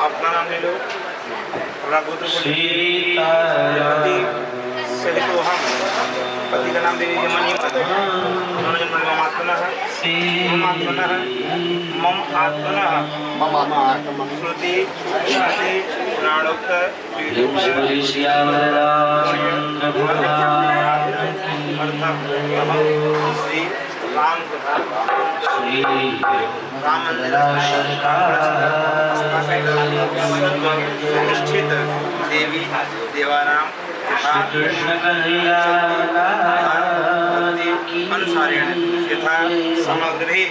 अपना नाम ले लो, अपना गोत्र सही तो हम पति का नाम ले लीजिए। मम आत्मना है मम आत्मना श्रुति श्रुति प्राणोक्त श्री राम मंदिर प्रतिष्ठित देवी देवानाम अनुसारेण यथा सामग्री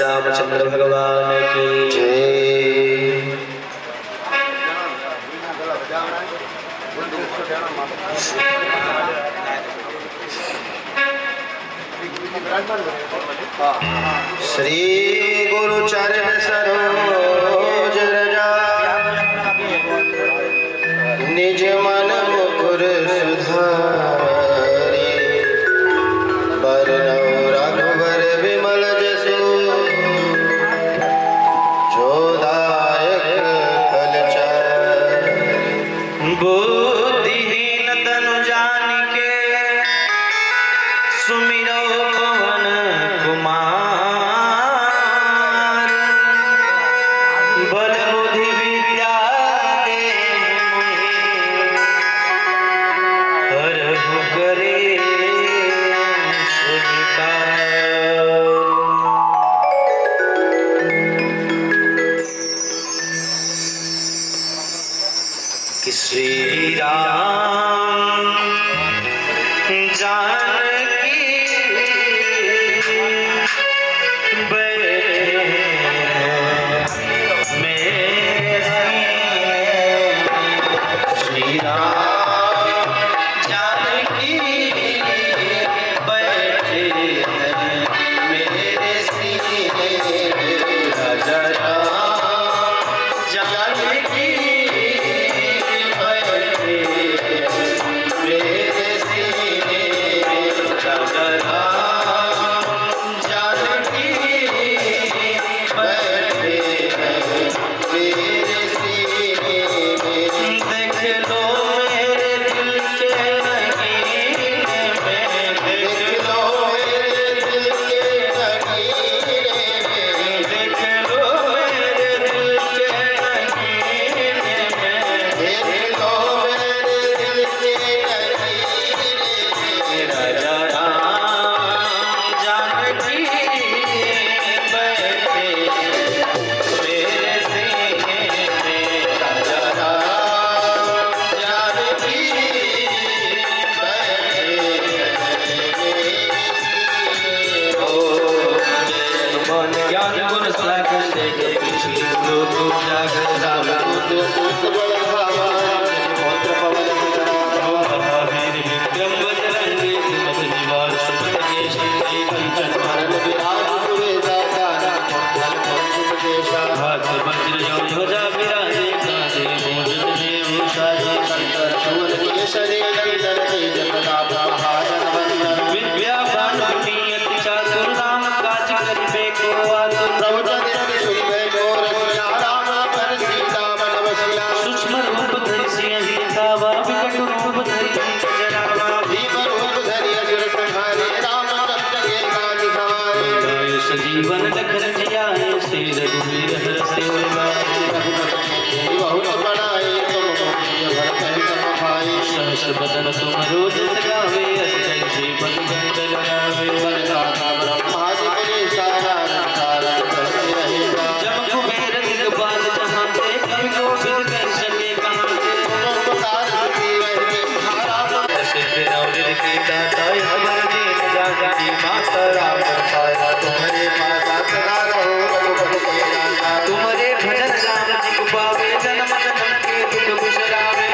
रामचंद्र भगवान की जय। श्री गुरु चरण सरोज रजा निज मन मुकुर सुधारी बरनौ रघुवर विमल जसु बुद्धिहीन तनु जानिके सुमिरो पवन कुमार बल बुद्धि विद्या हरहु करे कि श्री राम जानकी बैठे मेरे श्री राम जानकी बैठे मेरे सीने राजा राम जानकी बदन तुम रोज गावे अष्टैशी पदगंध लगावे बरसाता ब्रह्मा जी मेरे सारा सारा करते रहेगा जब कुबेर दिग्पाल जहाँ से कवि गोविंद कर सके कहाँ से उपकार की रहे धारा सिद्ध नवनिधि की दाता अमर दीन जागती माता राम साया तुम्हारे माता सदा रहो रघुपति के राजा तुम्हारे भजन राम जी को पावे जन्म जन्म के दुख बिसरावे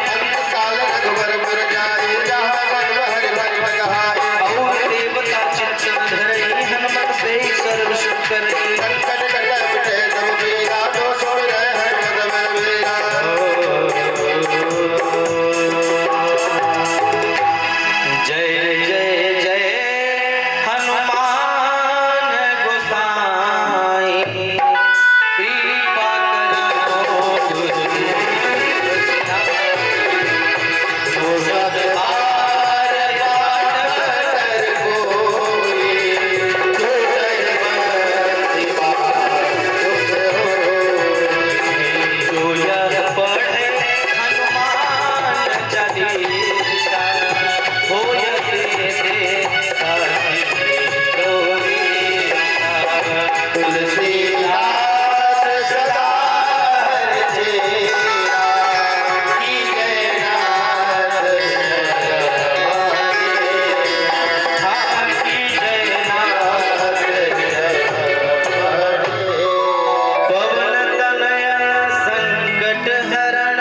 काल रघुबर पर जाए जहाँ गर्व हरि भरि बधाए और देवता चिंतन धरई हनुमत से सर्व सुख करई संकट कट मिटे सब पीरा जो सोई रहे हनुमत बलबीरा जय जय जय हनुमान गोसाई कृपा करो जो यह पढ़े हनुमान चालीसा होय तुलसीदास सदा हरिचेरा की जयनाथ पवन तनय संकट हरण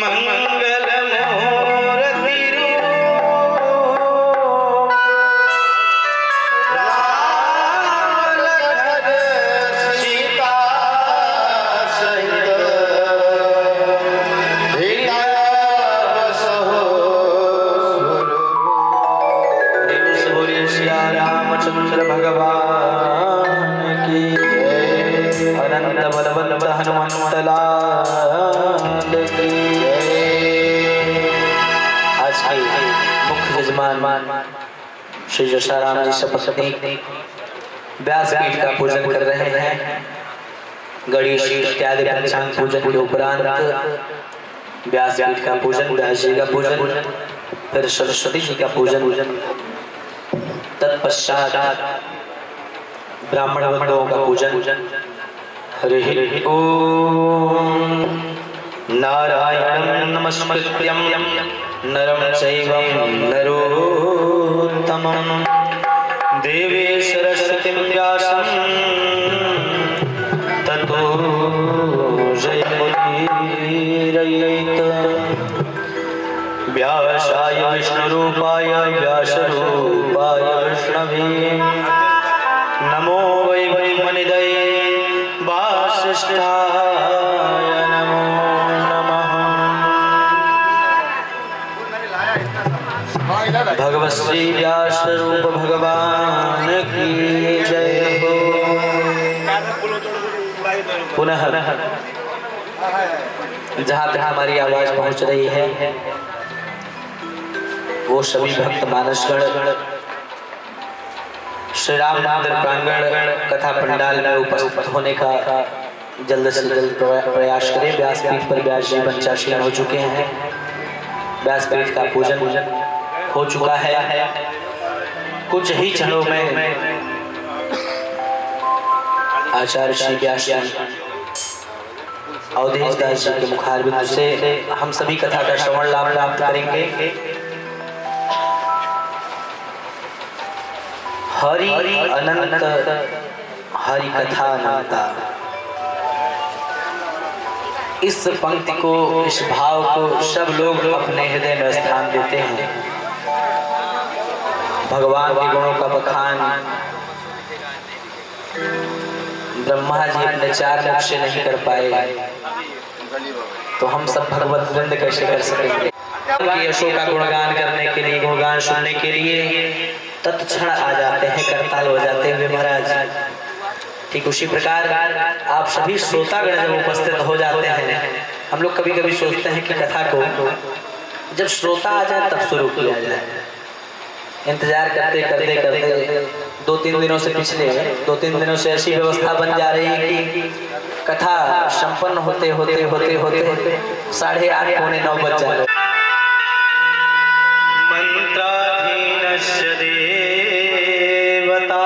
मंगल मूर्ति राम लखन सीता सहित हृदय बसहो सूर्य श्री रामचंद्र भगवान की जय अनंत बलवंत हनुमंत लाल की जय। आज के मुख्य यजमान श्री जशाराम जी सपत्नी व्यासपीठ का पूजन कर रहे हैं। गणेश इत्यादि पंचांग पूजन के उपरांत व्यासपीठ का पूजन, व्यास जी का पूजन, फिर सरस्वती जी का पूजन, तत्पश्चात ब्राह्मण बंधुओं का पूजन। हरि ओम नारायणं नमस्कृत्यं नरं चैव नरोत्तमं देवी सरस्वतीं व्यासं ततो जयमुदीरयेत्। व्यासाय विष्णुरूपाय व्यासरूपाय विष्णवे नमो वै मनिदये वासिष्ठाय नमो नमः। भगवत श्री व्यास रूप भगवान की जय हो। पुनः जहाँ तक हमारी आवाज पहुँच रही है वो सभी भक्त मानसगण श्री राम मंदिर प्रांगण कथा पंडाल में उपस्थित होने का जल्द से जल्द प्रयास करें। व्यासपीठ पर व्यास जी पंचाशीन हो चुके हैं। व्यासपीठ का पूजन हो चुका है। कुछ ही क्षणों में आचार्य श्री व्यास जी अवधेश दास जी के मुखारबिंद से हम सभी कथा का श्रवण लाभ प्राप्त करेंगे। हरि अनंत हरि कथा अनंता, इस पंक्ति को, इस भाव को सब लोग अपने हृदय में स्थान देते हैं। भगवान के गुणों का बखान ब्रह्मा जी अपने चार मुख से नहीं कर पाए तो हम सब भगवत वृंद कैसे कर सकेंगे। कि यशों का गुणगान करने के लिए, गुणगान सुनने के लिए तत्क्षण आ जाते हैं, करताल हो जाते हैं महाराज। ठीक उसी प्रकार आप सभी श्रोतागण जब उपस्थित हो जाते हैं, हम लोग कभी कभी सोचते हैं कि कथा को जब श्रोता आ जाए तब शुरू किया जाए। इंतजार करते करते करते 2-3 दिनों से, पिछले 2-3 दिनों से ऐसी व्यवस्था बन जा रही है कि कथा संपन्न होते होते 8:30 पौने 9 बज जाए। देवस्य देवता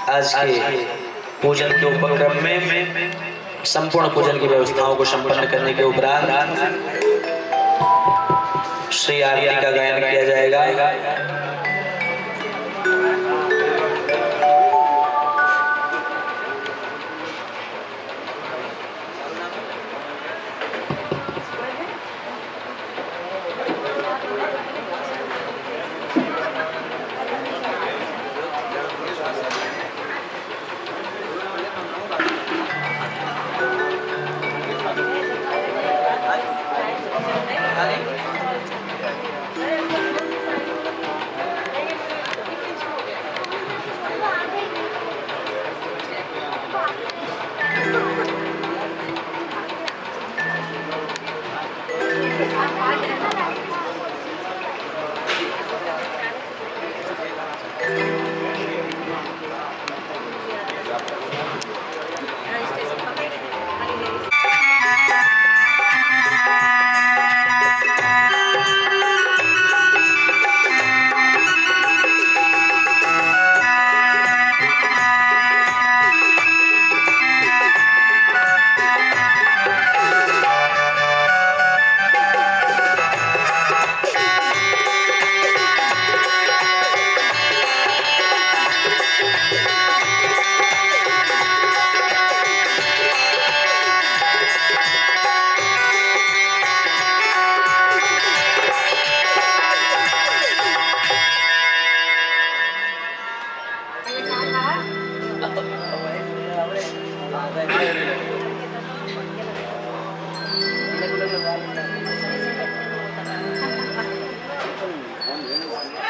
आज के पूजन के उपक्रम में संपूर्ण पूजन की व्यवस्थाओं को संपन्न करने के उपरांत श्री आरती का गायन किया जाएगा।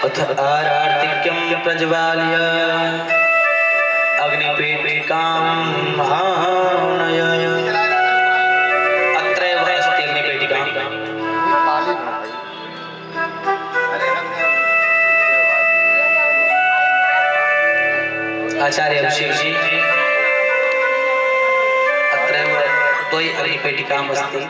अथ आरार्तिक्यं प्रज्वाल्य अग्निपेटिकां आनय। अत्रैव अस्ति अग्निपेटिका। आचार्य अभिषेक जी अत्रैव द्वयि अग्निपेटिकाम् अस्ति।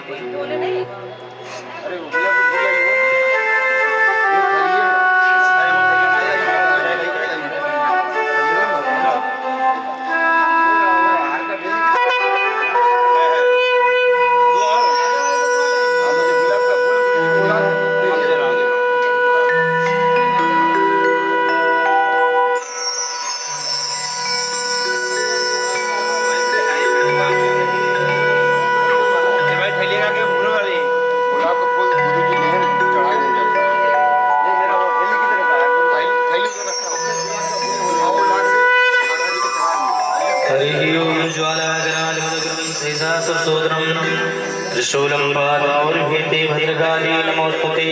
त्रिशूलं पादौर्भेते भद्रकाली नमोस्तुते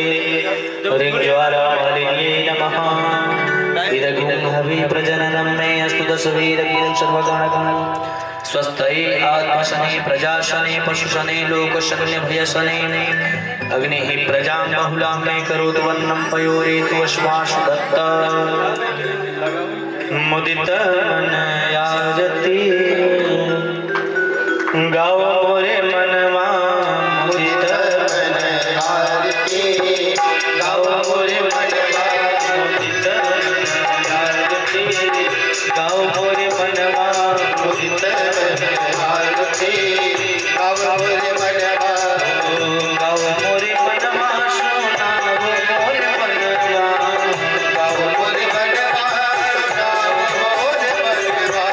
हरिज्वालामालिन्ये नमः। इदगुं हवि प्रजननं मे अस्तु दशवीरगुं सर्वगणगण स्वस्थये आत्मशने प्रजाशने पशुशने लोकशन्यभयशने अग्निः प्रजां बहुलां मे करोतु वन्नं पयोरेतु अश्वासु दत्त मुदितमनयाजति गाओ मोरे मनवा मुदित मनयाजति गाओ मोरे मनवा मुदित मनयाजति गाओ मोरे मनवा मुदित मनयाजति गाओ मोरे मनवा गाओ मोरे मनवा सुनाओ मोरे मनवा गाओ मोरे मनवा गाओ मोरे मनवा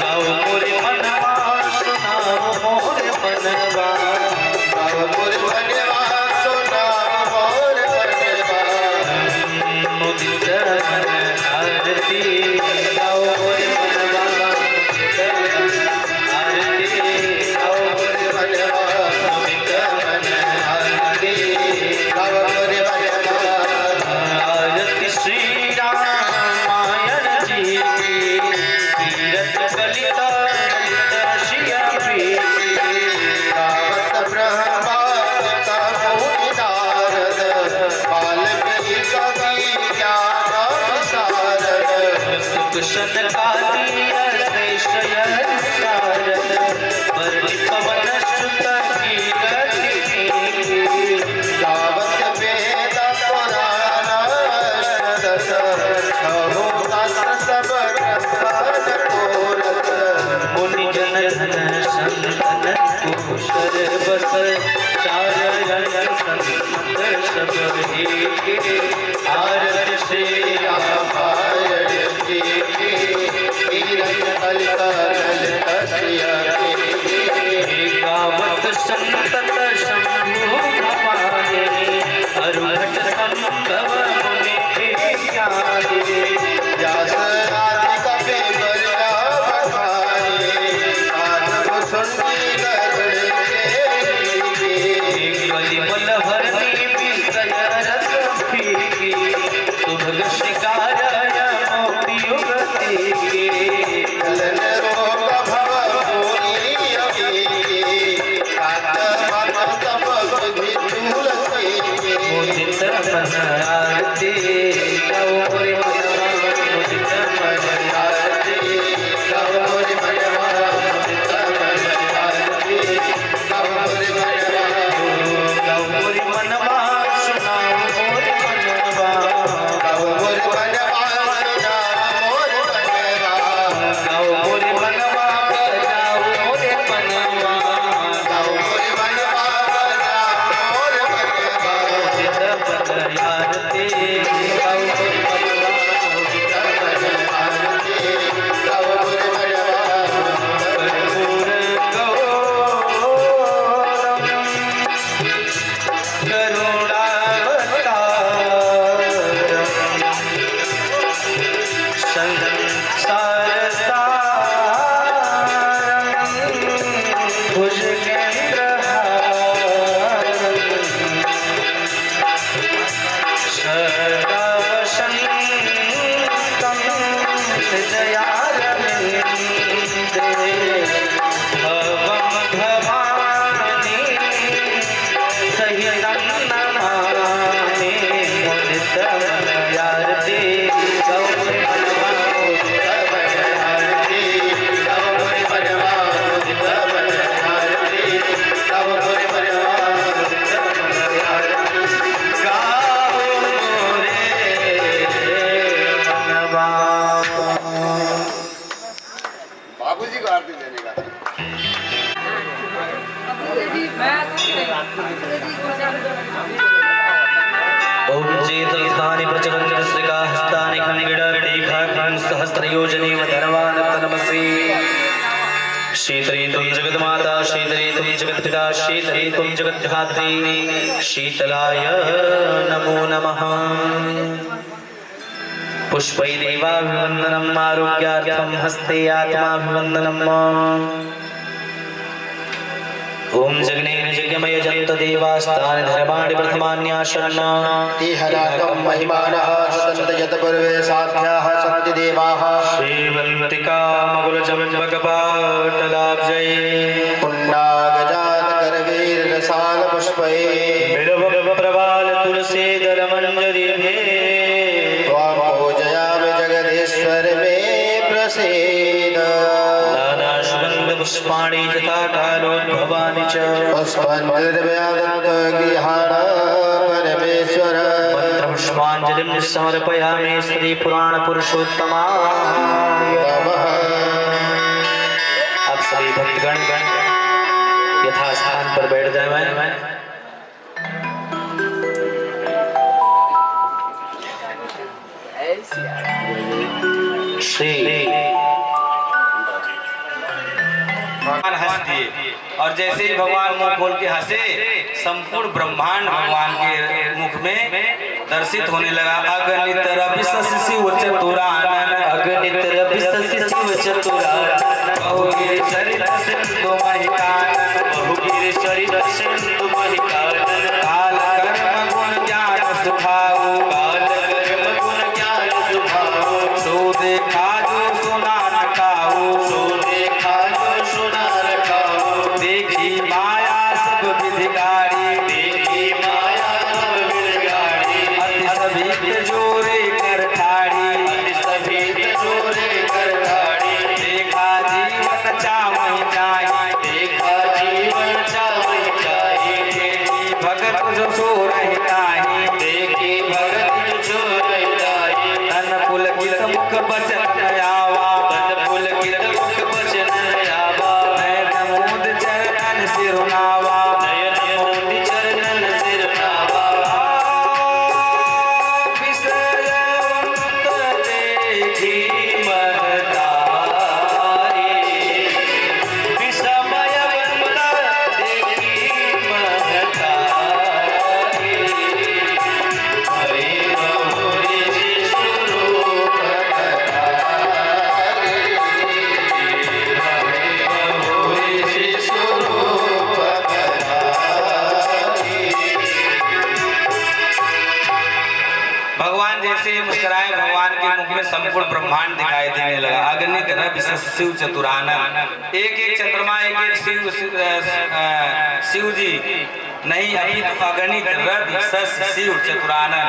गाओ मोरे मनवा सुनाओ सनकादि श्रेष्ठ यश सारद बलि पवन सुत कीरति यावत् वेद पुराण दश छहो शास्त्र सब ग्रंथ कोरत मुनि जन धन संतन कुशल बस चारण संत सब हेके आरत से रामायण जी की कीरत कलिकाल तस्या गावत संतत शंभु भवाने अरुघट संभव मुनि ज्ञाने व्यास आदि कवि बलिया बखाने साधु सुनी कलिमल हरनी विषय रस फीकी सुभग शिकारय मोहि युगति कलन रोग भव भूरि अभी कात तप बुद्धि तुलसी मुदित मन आरती गौरी मनवा मुदित मन आरती गौरी मनवा मुदित मन आरती गौरी मनवा गौरी मनवा सुनाओ मोरि मनवा गौरी मनवा सुना मोर मनवा गौरी मनवा बजाओ मोरि मनवा गौरी मनवा बजा मोर मनवा मुदित मन आरती गौरी मनवा मुदित मन आरती गौरी मनवा कर्पूर गौरम करुणावतारम संसारसारम भुजगेन्द्रहारम सदा वसन्तं हृदयारविन्दे भवं भवानी सहितं नमामि मुदित मन आरती गौरी मनवा मुदित मन आरती गौरी मनवा मुदित मन आरती गौरी मनवा मुदित मन आरती गाओ मोरे मनवा। बाबूजी को आरती देने का ओम चेतलस्थानि प्रचलन्तस्रिका हस्तानि खङ्गडरेखां सहस्रयोजने धर्वानतनमसि शीतले त्वं जगन्माता शीतले त्वं जगत्पिता शीतले त्वं जगद्धात्री शीतलाय नमो नमः पुष्पै देवाभिवन्दनम् आरोग्यार्थं हस्ते आत्माभिवन्दनम् ओम जगनेन जगमय जन्त देवास्तानि धर्माणि प्रथमान्यासन्न तिहराकं महिमानः सतन्त यत पूर्वे साध्याः सन्ति देवाः श्रीवन्तिका मकुलचम्बकपाटलाब्जये पुण्डागजात करवीररसाल पुष्पै बिल्वप्रवाल तुलसीदलमञ्जरीभे त्वां पूजयामि जगदीश्वर मे प्रसीद नानाशुगन्धपुष्पाणि तथा कालोद्भवानि च पुष्पाञ्जलिर्व्यादत्तगृहाण परमेश्वर मंत्रपुष्पाञ्जलिं समर्पयामि श्री पुराण पुरुषोत्तमाय नमः आप सभी भक्तगण यथास्थान पर बैठ जाए। श्री भगवान हंस दिए और जैसे ही भगवान मुंह खोल के हंसे संपूर्ण ब्रह्मांड भगवान के मुख में दर्शित होने लगा। अगणित रवि शशि चतुरानन अगणित रवि शशि चतुरानन बहुगिर चरित सिंधु महिकानन बहुगिर चरित सिंधु महिकानन काल कर्म गुण ज्ञान सुभाऊ काल कर्म गुण ज्ञान सुभाऊ सो देखा जो सुना न काऊ सो देखा जो सुना रखाओ देखी माया सब विधिकारी देखी माया सब बिगाड़ी अति सभी के जोरे कर ठाड़ी अति सभी मुख बचन आवा, पद पुलकित मुख बचन आवा, नयन मोद चरणन सिरुनावा, नयन मोद चरणन सिरनावा, विषयवंत देखी महतारी, विषमयवंत देखी महतारी, हरि बहुरी स्वरूप भगवान जैसे ही मुस्कुराए, भगवान के मुख में संपूर्ण ब्रह्मांड दिखाई देने लगा। अगणित रवि शिव चतुरानन, एक एक चंद्रमा, एक एक शिव जी नहीं, अभी अगणित रवि शिव चतुरानन,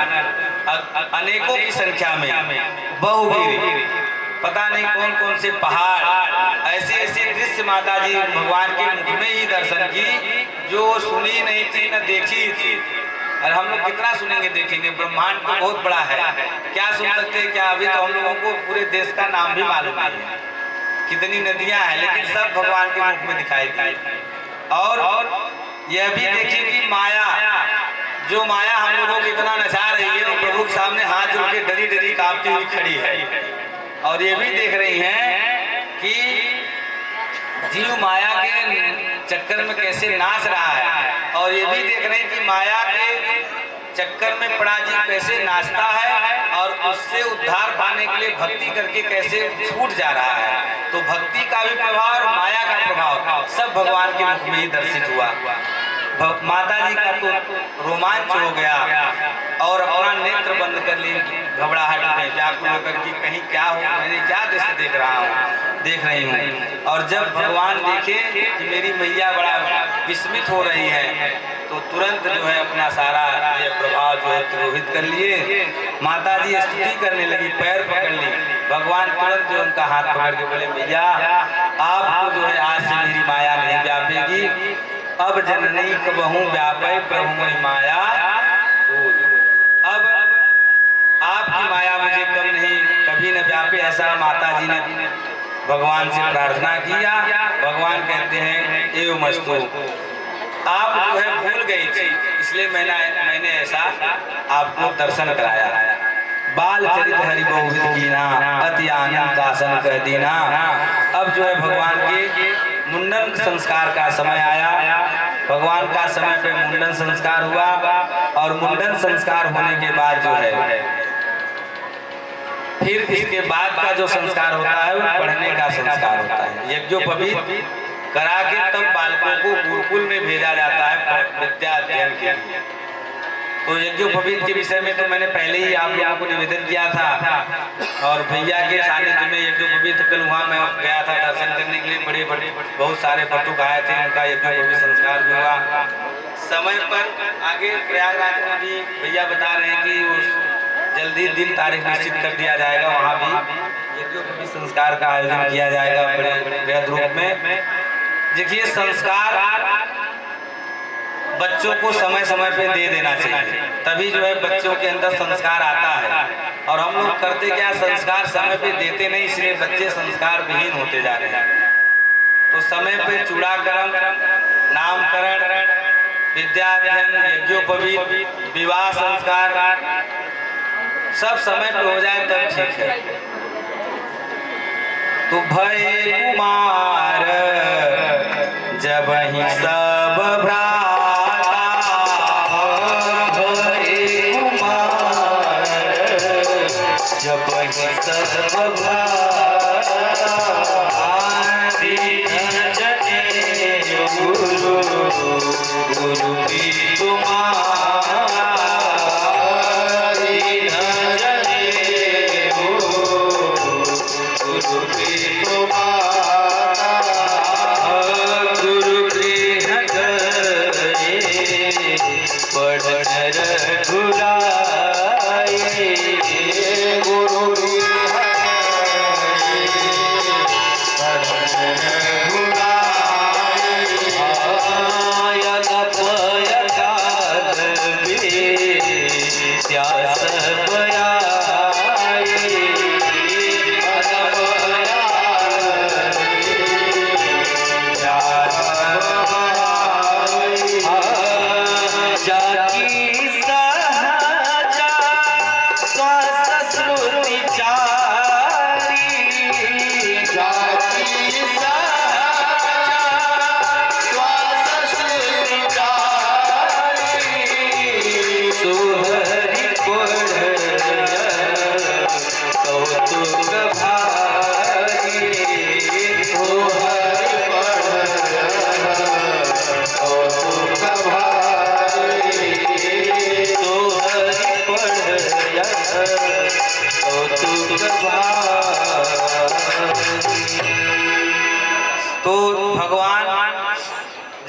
अनेकों की संख्या में बहुवीर, पता नहीं कौन कौन से पहाड़, ऐसे ऐसे दृश्य माता जी भगवान के मुख में ही दर्शन की जो सुनी नहीं थी न देखी थी। और हम लोग कितना सुनेंगे देखेंगे, ब्रह्मांड तो बहुत बड़ा है, क्या सुन सकते हैं क्या? अभी तो हम लोगों को पूरे देश का नाम भी मालूम नहीं है, कितनी नदियां हैं, लेकिन सब भगवान के मुख में दिखाई दी। और यह भी देखिए कि माया, जो माया हम लोगों को इतना नचा रही है, वो प्रभु के सामने हाथ जोड़ के डरी डरी कांपती हुई खड़ी है। और ये भी देख रही हैं कि जीव माया के चक्कर में कैसे नाच रहा है, और ये भी देख रहे हैं कि माया के चक्कर में पड़ा जीव कैसे नाचता है, और उससे उद्धार पाने के लिए भक्ति करके कैसे छूट जा रहा है। तो भक्ति का भी प्रभाव और माया का प्रभाव सब भगवान के मुख में ही दर्शित हुआ। माता जी का तो रोमांच हो गया और अपना नेत्र बंद कर ली, घबराहट में व्याकुल होकर कि कहीं क्या हो, मैंने क्या दृश्य देख रही हूँ। और जब भगवान देखे कि मेरी मैया बड़ा विस्मित हो रही है, तो तुरंत जो है अपना सारा ये प्रभाव जो है तिरोहित कर लिए। माता जी स्तुति करने लगी, पैर पकड़ ली। भगवान तुरंत जो उनका हाथ पकड़ के बोले, मैया आपको जो है आज से मेरी माया नहीं व्यापेगी, अब जननी कबहू व्यापे प्रभु माया, अब आपकी माया मुझे कम नहीं कभी न व्यापे, ऐसा माता जी ने भगवान से प्रार्थना किया। भगवान कहते हैं एवं अस्तु, आप जो है भूल गई थी, इसलिए मैंने ऐसा आपको दर्शन कराया। बाल चरित हरि बहुविध कीना, अति आनंद दासन कह दीना। अब जो है भगवान के मुंडन संस्कार का समय आया। भगवान का समय पे मुंडन संस्कार हुआ, और मुंडन संस्कार होने के बाद जो है फिर इसके बाद का जो संस्कार होता है वो पढ़ने का संस्कार होता है। यज्ञोपवीत करा के तब बालकों को गुरुकुल में भेजा जाता है विद्या अध्ययन के लिए। तो यज्ञोपवीत के विषय में तो मैंने पहले ही आप लोगों को निवेदन किया था, और भैया के सानिध्य में यज्ञोपवीत कल वहाँ मैं गया था दर्शन करने के लिए। बड़े बड़े बहुत सारे बटुक आए थे, उनका यज्ञोपवीत संस्कार भी हुआ समय पर। आगे प्रयागराज में भी भैया बता रहे हैं कि उस जल्दी दिन तारीख निश्चित कर दिया जाएगा, वहाँ भी यज्ञोपवीत संस्कार का आयोजन किया जाएगा बड़े बृहद रूप में। देखिए, संस्कार बच्चों को समय समय पे दे देना चाहिए, तभी जो है बच्चों के अंदर संस्कार आता है। और हम लोग करते क्या, संस्कार समय पे देते नहीं, इसलिए बच्चे संस्कार विहीन होते जा रहे हैं। तो समय पे चूड़ाकरण, नामकरण, विद्याध्ययन, यज्ञोपवीत, विवाह संस्कार सब समय पे हो जाए तब ठीक है। तो भय कुमार जब ही सब भ्राता, भय कुमार जब ही सब भ्राता, दीन जने गुरु गुरु की कुमार, दीन जने गुरु की कुमार, गुरु गृह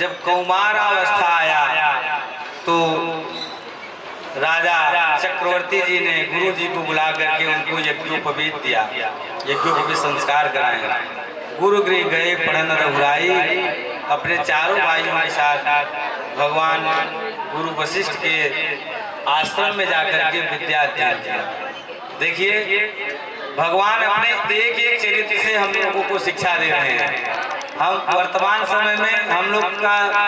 जब कौमार अवस्था आया तो राजा चक्रवर्ती जी ने गुरु जी को बुला करके उनको यज्ञोपवीत दिया, यज्ञोपवीत संस्कार कराए। गुरु गृह गए पढ़न रघुराई, अपने चारों भाइयों के साथ भगवान गुरु वशिष्ठ के आश्रम में जाकर के विद्या अध्ययन किया। देखिए भगवान अपने एक एक चरित्र से हम लोगों को शिक्षा दे रहे हैं। हम वर्तमान समय में हम लोग का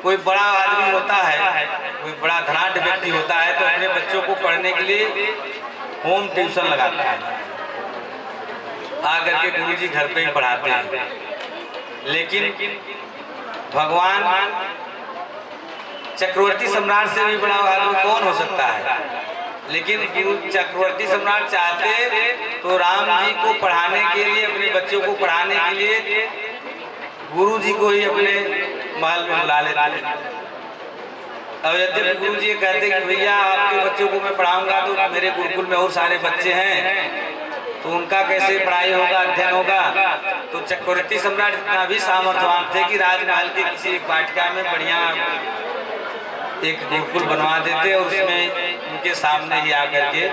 कोई बड़ा आदमी होता है, कोई बड़ा धनाढ्य व्यक्ति होता है तो अपने बच्चों को पढ़ने के लिए होम ट्यूशन लगाता है, आकर के गुरुजी घर पे ही पढ़ाते हैं। लेकिन भगवान चक्रवर्ती सम्राट से भी बड़ा आदमी कौन हो सकता है? लेकिन गुरु चक्रवर्ती सम्राट चाहते तो राम जी को पढ़ाने के लिए, अपने बच्चों को पढ़ाने के लिए गुरु जी को ही अपने महल में बुला लेते। अब यद्यपि गुरु जी कहते कि भैया आपके बच्चों को मैं पढ़ाऊंगा तो मेरे गुरुकुल में और सारे बच्चे हैं तो उनका कैसे पढ़ाई होगा, अध्ययन होगा। तो चक्रवर्ती सम्राट इतना भी सामर्थ्यवान थे कि राजमहल के किसी एक वाटिका में बढ़िया एक गुरुकुल बनवा देते और उसमें उनके सामने ही आकर के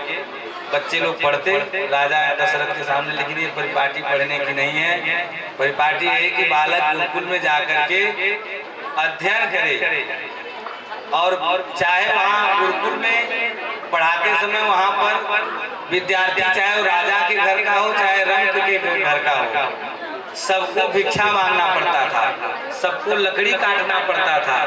बच्चे लोग पढ़ते, राजा दशरथ के सामने। लेकिन ये परिपाटी पढ़ने की नहीं है, परिपाटी है कि बालक गुरुकुल में जाकर के अध्ययन करे और चाहे वहाँ गुरुकुल में पढ़ाते समय वहाँ पर विद्यार्थी चाहे वो राजा के घर का हो चाहे रंक के घर का हो, सबको भिक्षा मांगना पड़ता था, सबको लकड़ी काटना पड़ता था,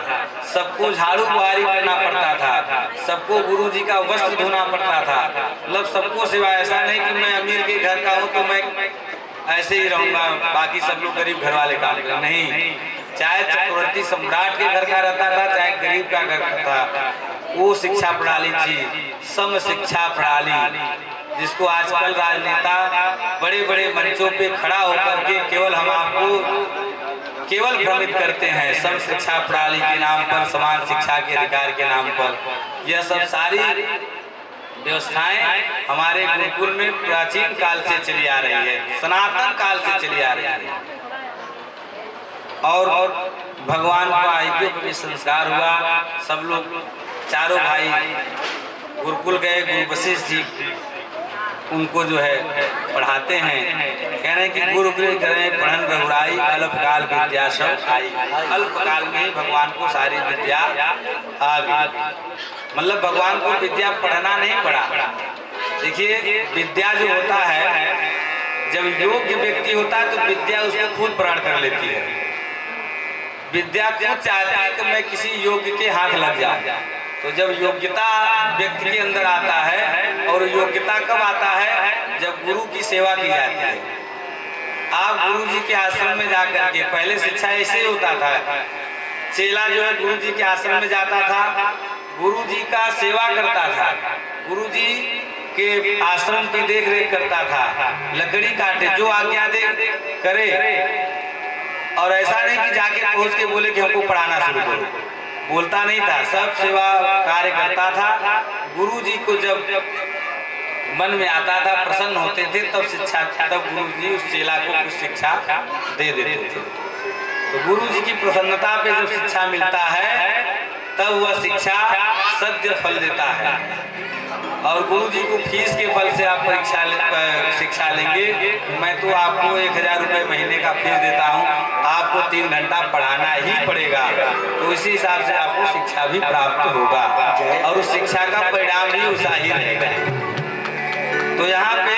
सबको झाड़ू बुहारी करना पड़ता था, सबको गुरु जी का वस्त्र धोना पड़ता था। मतलब सबको सेवा, ऐसा नहीं कि मैं अमीर के घर का हूँ तो मैं ऐसे ही रहूंगा, बाकी सब लोग गरीब घर वाले काम करें। नहीं, चाहे चक्रवर्ती सम्राट के घर का रहता था चाहे गरीब का घर था, वो शिक्षा प्रणाली थी, सम शिक्षा प्रणाली, जिसको आजकल राजनेता बड़े बड़े मंचों पे खड़ा होकर के केवल हम आपको केवल भ्रमित करते हैं। सम शिक्षा प्रणाली के नाम पर, समान शिक्षा के अधिकार के नाम पर, यह सब सारी व्यवस्थाएं हमारे गुरुकुल में प्राचीन काल से चली आ रही है, सनातन काल से चली आ रही है। और भगवान का यज्ञोपवीत संस्कार हुआ, सब लोग चारों भाई गुरुकुल गए, गुरु वशिष्ठ जी उनको जो है पढ़ाते हैं। कह रहे हैं कि गुरु गृह गए पढ़न रघुराई, अल्पकाल विद्या सब आई। अल्पकाल में ही भगवान को सारी विद्या आ गई। मतलब भगवान को विद्या पढ़ना नहीं पड़ा। देखिए विद्या जो होता है, जब योग्य व्यक्ति होता है तो विद्या उसको खुद प्राण कर लेती है। विद्या खुद चाहती है कि मैं किसी योग्य के हाथ लग जाऊं। तो जब योग्यता व्यक्ति के अंदर आता है, और योग्यता कब आता है? जब गुरु की सेवा की जाती है। आप गुरु जी के आश्रम में जाकर के, पहले शिक्षा ऐसे ही होता था, चेला जो है गुरु जी के आश्रम में जाता था, गुरु जी का सेवा करता था, गुरु जी के आश्रम की देख रेख करता था, लकड़ी काटे, जो आज्ञा दे करे। और ऐसा नहीं कि जाके पहुंच के बोले कि हमको पढ़ाना शुरू करो, बोलता नहीं था, सब सेवा कार्य करता था। गुरु जी को जब मन में आता था, प्रसन्न होते थे, तब गुरु जी उस चेला को कुछ शिक्षा दे देते थे। तो गुरु जी की प्रसन्नता पे जब शिक्षा मिलता है तब वह शिक्षा सद्य फल देता है। और गुरु जी को फीस के फल से आप शिक्षा लेंगे, मैं तो आपको 1000 रुपये महीने का फीस देता हूँ, आपको 3 घंटा पढ़ाना ही पड़ेगा, तो इसी हिसाब से आपको शिक्षा भी प्राप्त होगा और उस शिक्षा का परिणाम भी उसा ही रहेगा। तो यहाँ पे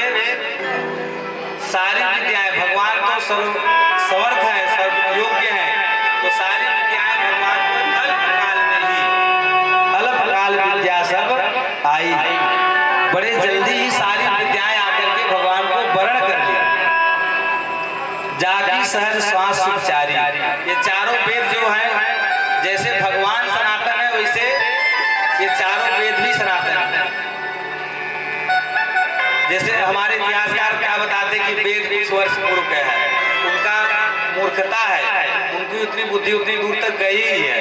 सारी विद्याएं, भगवान तो सर्वसमर्थ है, सर्व योग्य है, तो सारी विद्याएं भगवान को अल्पकाल में ही, अल्पकाल विद्या सब आई। बड़े जल्दी ही सारी विद्याएं आकर के भगवान को वर्ण कर ली। जागी सहज श्वास सुखचारी, ये चारों वेद जो हैं, जैसे भगवान सनातन है वैसे ये चारों वेद भी सनातन है। जैसे हमारे इतिहासकार क्या बताते कि वेद 20 वर्ष पूर्व का है, उनका मूर्खता है, उनकी उतनी बुद्धि उतनी दूर तक गई ही है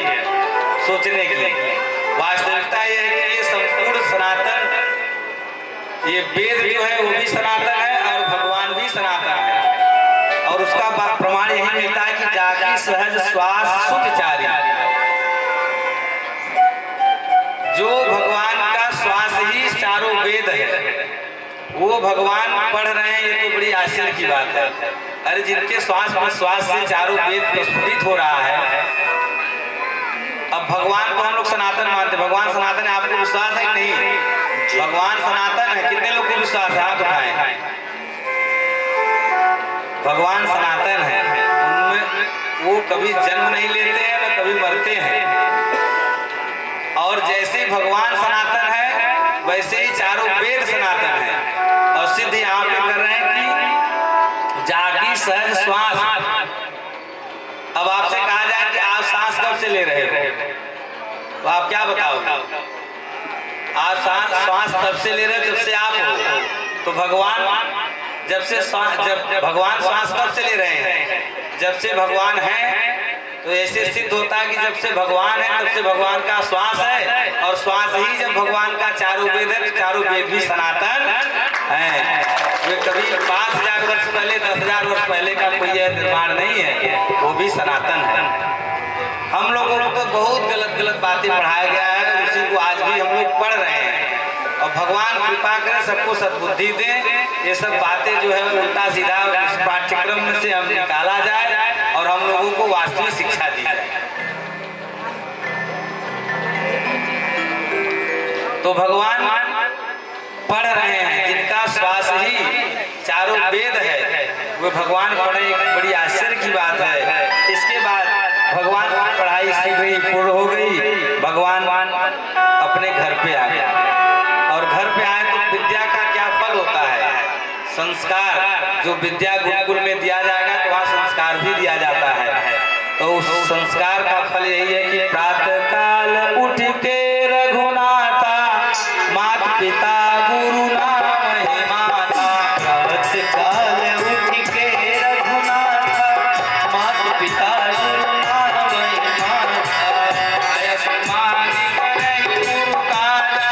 सोचने के लिए। वास्तविकता ये है कि ये संपूर्ण सनातन, ये वेद जो है वो भी सनातन है और भगवान भी सनातन है। और उसका प्रमाण यही मिलता है कि जागी सहज श्वास शुद्धचारी। जो भगवान का श्वास ही चारों वेद है, वो भगवान पढ़ रहे हैं, ये तो बड़ी आश्चर्य की बात है। अरे जिनके श्वास प्रश्वास से चारों वेद प्रस्फुटित हो रहा है, अब भगवान को हम लोग सनातन मानते, भगवान सनातन है, आपको विश्वास है कि नहीं? भगवान सनातन है, कितने लोग को विश्वास है? हाथ उठाएं। भगवान सनातन है, उनमें वो कभी जन्म नहीं लेते हैं न कभी मरते हैं। और जैसे भगवान सनातन है वैसे ही चारों वेद सनातन है। और सिद्ध यहाँ पे कर रहे हैं कि जागी सहज श्वास। अब आपसे कहा जाए कि आप सांस कब से ले रहे हो, तो आप क्या बताओगे? आप श्वास तब से ले रहे हो जब से आप हो। तो भगवान जब भगवान श्वास कब से ले रहे हैं? जब से भगवान है। तो ऐसे सिद्ध होता है कि जब से भगवान है तब से भगवान का श्वास है, और श्वास ही जब भगवान का चारों वेद है, चारों वेद भी सनातन है। वे कभी 5000 वर्ष पहले 10,000 वर्ष पहले का कोई निर्माण नहीं है, वो भी सनातन है। हम लोगों को तो बहुत गलत बातें पढ़ाया गया है, उसी को आज भी हम लोग पढ़ रहे हैं। और भगवान कृपा करें, सबको सद्बुद्धि दें, ये सब बातें जो है उल्टा सीधा इस पाठ्यक्रम में से हम निकाला जाए और हम लोगों को वास्तविक शिक्षा दी जाए। तो भगवान पढ़ रहे हैं, जिनका श्वास ही चारों वेद है, वो भगवान पढ़े, एक बड़ी आश्चर्य की बात है। इसके बाद भगवान की पढ़ाई सीख गई, पूर्ण हो गई, भगवान अपने घर पे आ गया। और घर पे आए तो विद्या का क्या फल होता है? संस्कार। जो विद्या गुरुकुल में दिया जाएगा तो वहाँ संस्कार भी दिया जाता है। तो उस संस्कार का फल यही है कि प्रातः काल उठ के रघुनाथा, माता पिता गुरु नाम महिमाता। प्रातः काल उठ के रघुनाथा, माता पिता गुरु नाम महिमाता। आयस मानी करहि गुरु काजा,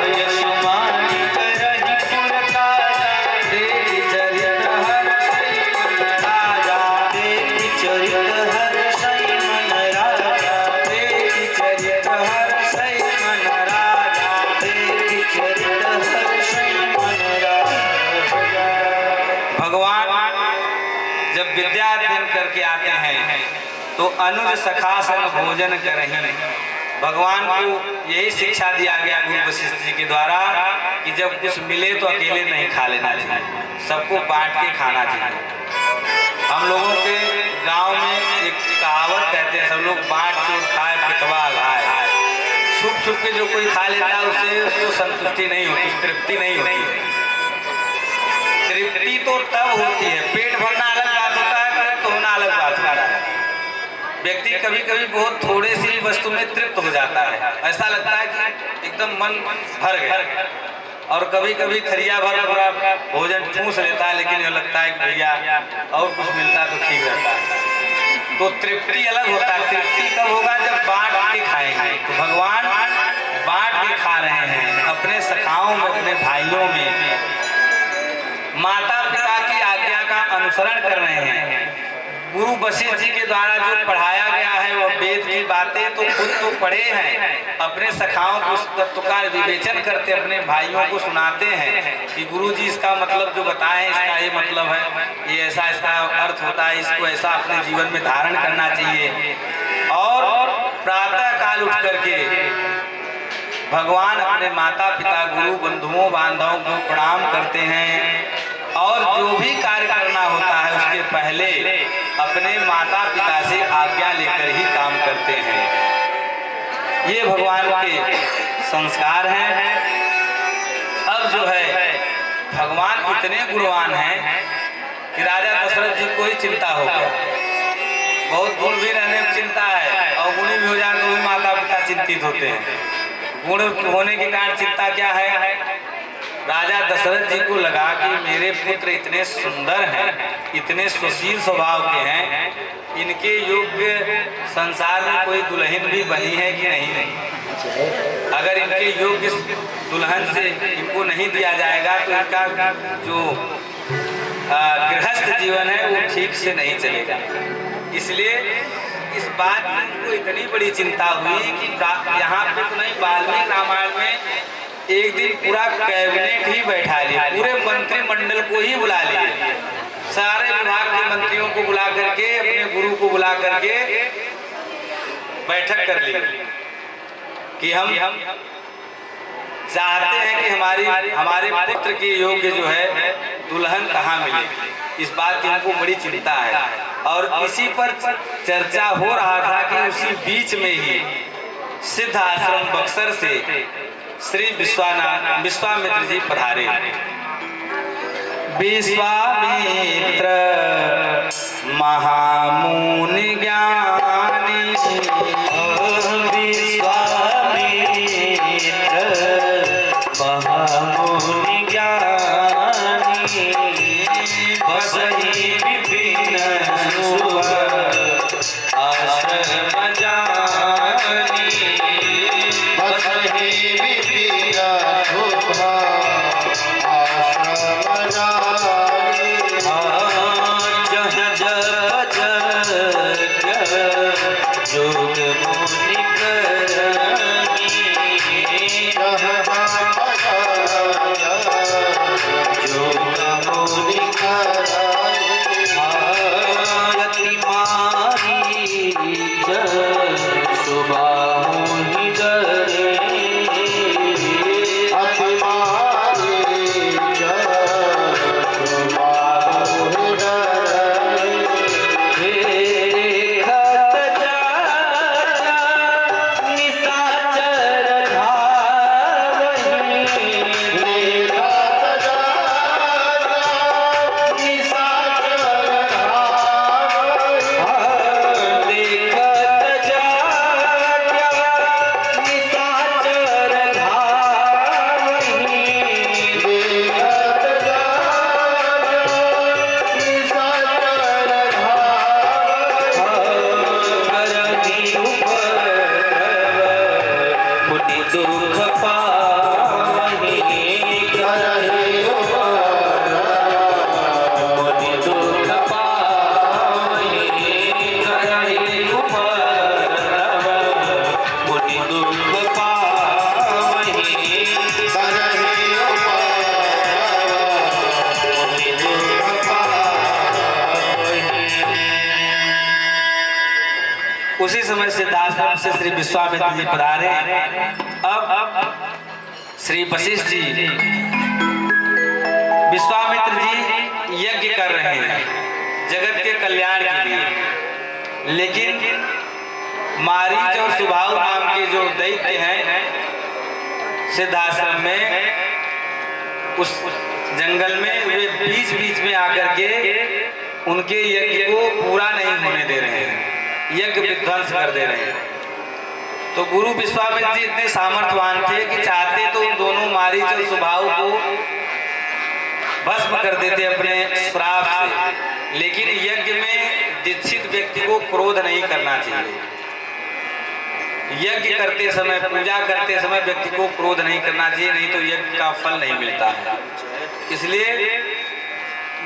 आयस मानी करहि गुरु काजा। देखि चरित हर्षि मन राजा, देखि चरित हर्षि मन राजा, देखि चरित हर्षि मन राजा, देखि चरित हर्षि मन राजा। भगवान जब विद्या अध्ययन करके आते हैं तो अनुज सखा संग भोजन करहि। भगवान को यही शिक्षा दिया गया गुरु वशिष्ठ जी के द्वारा कि जब कुछ मिले तो अकेले नहीं खा लेना चाहिए, सबको बांट के खाना चाहिए। हम लोगों के गांव में एक कहावत कहते हैं, सब लोग बांट चोट खाए पिटवा खाए। छुप छुप के जो कोई खा लेता है उससे उसको संतुष्टि नहीं होती, तृप्ति नहीं होती। तृप्ति तो तब होती है, पेट भरना अलग बात होता है, तृप्त होना अलग बात होता है। व्यक्ति कभी कभी बहुत थोड़े सी वस्तु में तृप्त हो जाता है, ऐसा लगता है कि एकदम मन भर गया। और कभी कभी थरिया भर पूरा भोजन ठूस लेता है, लेकिन ये लगता है कि भैया और कुछ मिलता तो ठीक रहता है। तो तृप्ति अलग होता है। तृप्ति कब होगा? जब बांट के खाएंगे। तो भगवान बांट के खा रहे हैं, अपने सखाओं में, अपने भाइयों में, माता पिता की आज्ञा का अनुसरण कर रहे हैं। गुरु वशिष्ठ जी के द्वारा जो पढ़ाया गया है वह वेद की बातें तो खुद तो पढ़े हैं, अपने सखाओं को उस तत्व का विवेचन करते, अपने भाइयों को सुनाते हैं कि गुरु जी इसका मतलब जो बताएं, इसका ये मतलब है, ये ऐसा इसका अर्थ होता है, इसको ऐसा अपने जीवन में धारण करना चाहिए। और प्रातः काल उठ करके भगवान अपने माता पिता गुरु बंधुओं बांधवों को प्रणाम करते हैं, और जो भी कार्य करना होता है उसके पहले अपने माता पिता से आज्ञा लेकर ही काम करते हैं। ये भगवान के संस्कार हैं। अब जो है भगवान इतने गुणवान हैं कि राजा दशरथ जी को ही चिंता हो गया। बहुत गुण भी रहने में चिंता है, और गुणी भी हो जाए तो भी माता पिता चिंतित होते हैं। गुण होने के कारण चिंता क्या है? राजा दशरथ जी को लगा कि मेरे पुत्र इतने सुंदर हैं, इतने सुशील स्वभाव के हैं, इनके योग्य संसार में कोई दुल्हन भी बनी है कि नहीं? अगर इनके योग्य दुल्हन से इनको नहीं दिया जाएगा तो इनका जो गृहस्थ जीवन है वो ठीक से नहीं चलेगा। इसलिए इस बात की उनको इतनी बड़ी चिंता हुई कि यहाँ पे तो नहीं, वाल्मीकि रामायण में एक दिन पूरा कैबिनेट ही बैठा लिया, पूरे मंत्रिमंडल को ही बुला लिए, सारे विभाग के मंत्रियों को बुला करके, अपने गुरु को बुला करके बैठक कर ली कि हम चाहते हैं कि हमारे पुत्र के योग्य जो है दुल्हन कहाँ मिले। इस बात की उनको बड़ी चिंता है। और इसी पर चर्चा हो रहा था कि उसी बीच में ही सिद्ध आश्रम बक्सर से श्री विश्वामित्र जी पधारे। विश्वामित्र महामुनि ज्ञानी, महामुनि ज्ञानी, बसहि विपिन शुभ आश्रम जानी, बसहि विपिन शुभ आश्रम जानी। जह जप जोग मुनि करनी, उसी समय सिद्धाश्रम से श्री विश्वामित्र जी पधारे। अब श्री वशिष्ठ जी विश्वामित्र जी यज्ञ कर रहे हैं जगत के कल्याण के लिए, लेकिन मारीच और सुबाहु नाम के जो दैत्य हैं सिद्धाश्रम में, उस जंगल में वे बीच बीच में आकर के उनके यज्ञ को पूरा नहीं होने दे रहे हैं, यज्ञ विध्वंस कर दे रहे हैं। तो गुरु विश्वामित्र जी इतने सामर्थ्यवान थे कि चाहते तो उन दोनों मारीच और सुबाहु को भस्म कर देते अपने श्राप से, लेकिन यज्ञ में दीक्षित व्यक्ति को क्रोध नहीं करना चाहिए। यज्ञ करते समय, पूजा करते समय व्यक्ति को क्रोध नहीं करना चाहिए, नहीं तो यज्ञ का फल नहीं मिलता है। इसलिए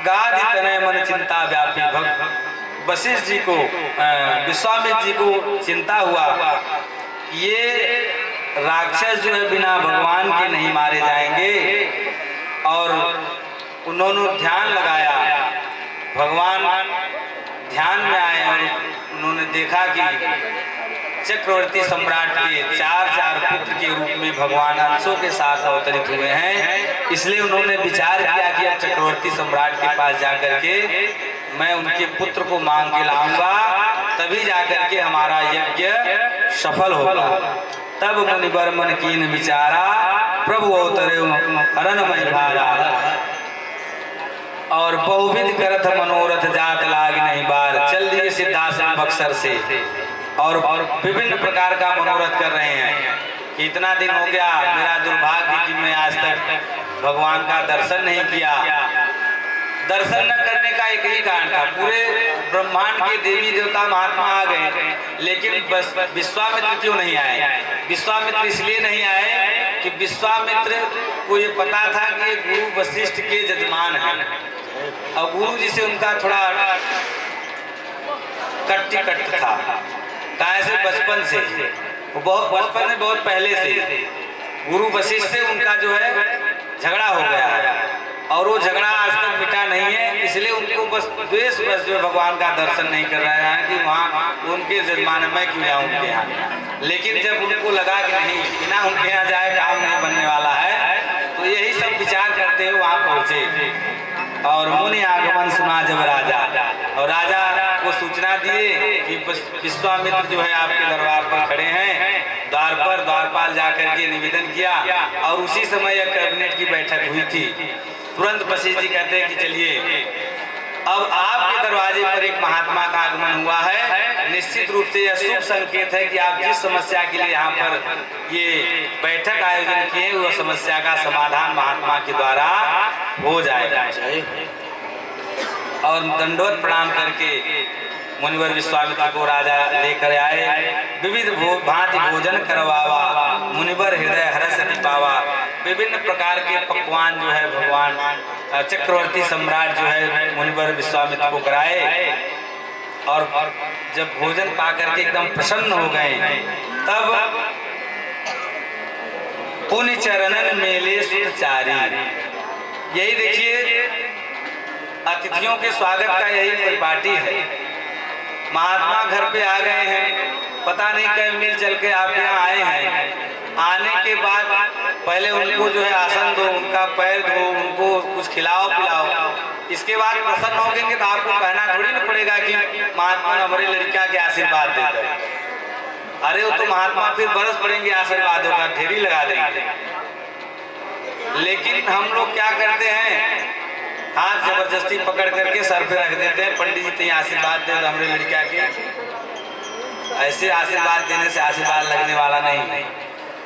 गादि तनय मन चिंता व्यापी भक्त वशिष्ठ जी को, विश्वामित्र जी को चिंता हुआ ये राक्षस जो है बिना भगवान के नहीं मारे जाएंगे। और उन्होंने ध्यान लगाया, भगवान ध्यान में आए और उन्होंने देखा कि चक्रवर्ती सम्राट के चार पुत्र के रूप में भगवान अंशों के साथ अवतरित हुए हैं। इसलिए उन्होंने विचार किया कि अब चक्रवर्ती सम्राट के पास जाकर के मैं उनके पुत्र को मांग के लाऊंगा, तभी जाकर के हमारा यज्ञ सफल होगा। तब मुनिवर मन कीन विचारा, प्रभु अवतरे हरणमय भारा, और बहुविध करत मनोरथ जात लाग नहीं बार। चल दिए सिद्धाश्रम बक्सर से और विभिन्न प्रकार का मनोरथ कर रहे हैं कि इतना दिन हो गया, मेरा दुर्भाग्य कि मैं आज तक भगवान का दर्शन नहीं किया। दर्शन न करने का एक ही कारण था, पूरे ब्रह्मांड के देवी देवता महात्मा आ गए, लेकिन बस विश्वामित्र क्यों नहीं आए? विश्वामित्र इसलिए नहीं आए कि विश्वामित्र को ये पता था कि ये गुरु वशिष्ठ के जजमान हैं और गुरु जी से उनका थोड़ा कट्टी था। कहा से बचपन से, वो बहुत बचपन में बहुत पहले से गुरु वशिष्ठ से उनका जो है झगड़ा हो गया है और वो झगड़ा आज तक मिटा नहीं है। इसलिए उनको बस द्वेष बस जो भगवान का दर्शन नहीं कर रहा है कि वहाँ उनके जजमान में क्यों जाऊँ उनके यहाँ। लेकिन जब उनको लगा कि नहीं बिना उनके यहाँ जाए काम नहीं बनने वाला है, तो यही सब विचार करते हुए वहाँ पहुँचे और मुनि आगमन सुना जब राजा, और राजा को सूचना दिए कि विश्वामित्र जो है आपके दरबार पर खड़े हैं। द्वार पर द्वारपाल जाकर के निवेदन किया और उसी समय एक कैबिनेट की बैठक हुई थी। तुरंत वशिष्ठ जी कहते हैं कि चलिए अब आपके दरवाजे पर एक महात्मा का आगमन हुआ है, निश्चित रूप से यह शुभ संकेत है कि आप जिस समस्या के लिए यहाँ पर ये बैठक आयोजन किए वह समस्या का समाधान महात्मा के द्वारा हो जाएगा। और दंडवत प्रणाम करके मुनिवर विश्वामित्र को राजा लेकर आए। विविध भांति भोजन करवावा, मुनिवर हृदय हर्ष दीपावा। विभिन्न प्रकार के पकवान जो है भगवान चक्रवर्ती सम्राट जो है मुनिवर विश्वामित्र को कराए। और जब भोजन पा करके एकदम प्रसन्न हो गए, तब पुण्य चरणन मेले सुचारी। यही देखिए अतिथियों के स्वागत का यही परिपाटी है। महात्मा घर पे आ गए हैं, पता नहीं कई मील चल के आपके यहाँ आए हैं। आने के बाद पहले उनको जो है आसन दो, उनका पैर धो, उनको कुछ खिलाओ पिलाओ। इसके बाद प्रसन्न हो गए तो आपको कहना थोड़ी ना पड़ेगा कि महात्मा हमारे लड़का के आशीर्वाद देते हैं। अरे वो तो महात्मा फिर बरस पड़ेंगे आशीर्वादों का, ढेरी लगा देंगे। लेकिन हम लोग क्या करते हैं, हाथ जबरदस्ती पकड़ करके सर पे रख देते हैं। पंडित जी तो आशीर्वाद दे हमारे लड़का के। ऐसे आशीर्वाद देने से आशीर्वाद लगने वाला नहीं।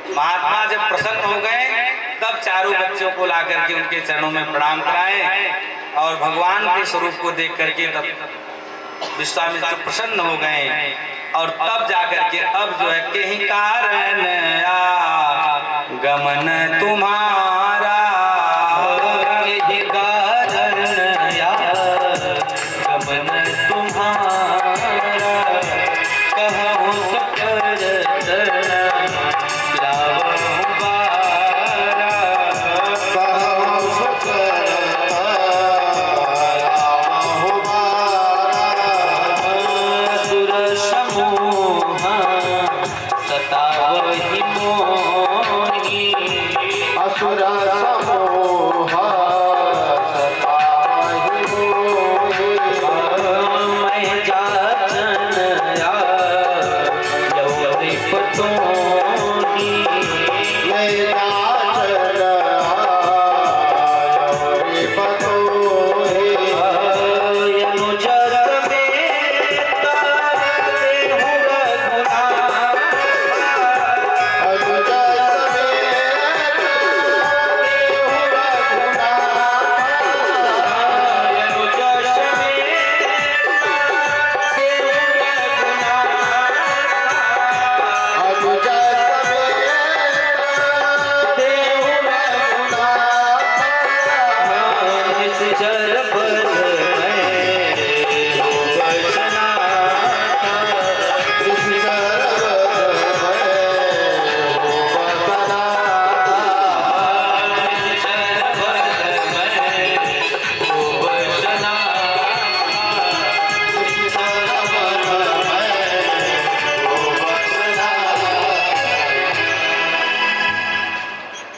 महात्मा जब प्रसन्न हो गए तब चारों बच्चों को ला करके उनके चरणों में प्रणाम कराए और भगवान के स्वरूप को देख करके तब विश्वामित्र प्रसन्न हो गए। और तब जाकर के अब जो है कहीं कारण गमन तुम्हारा,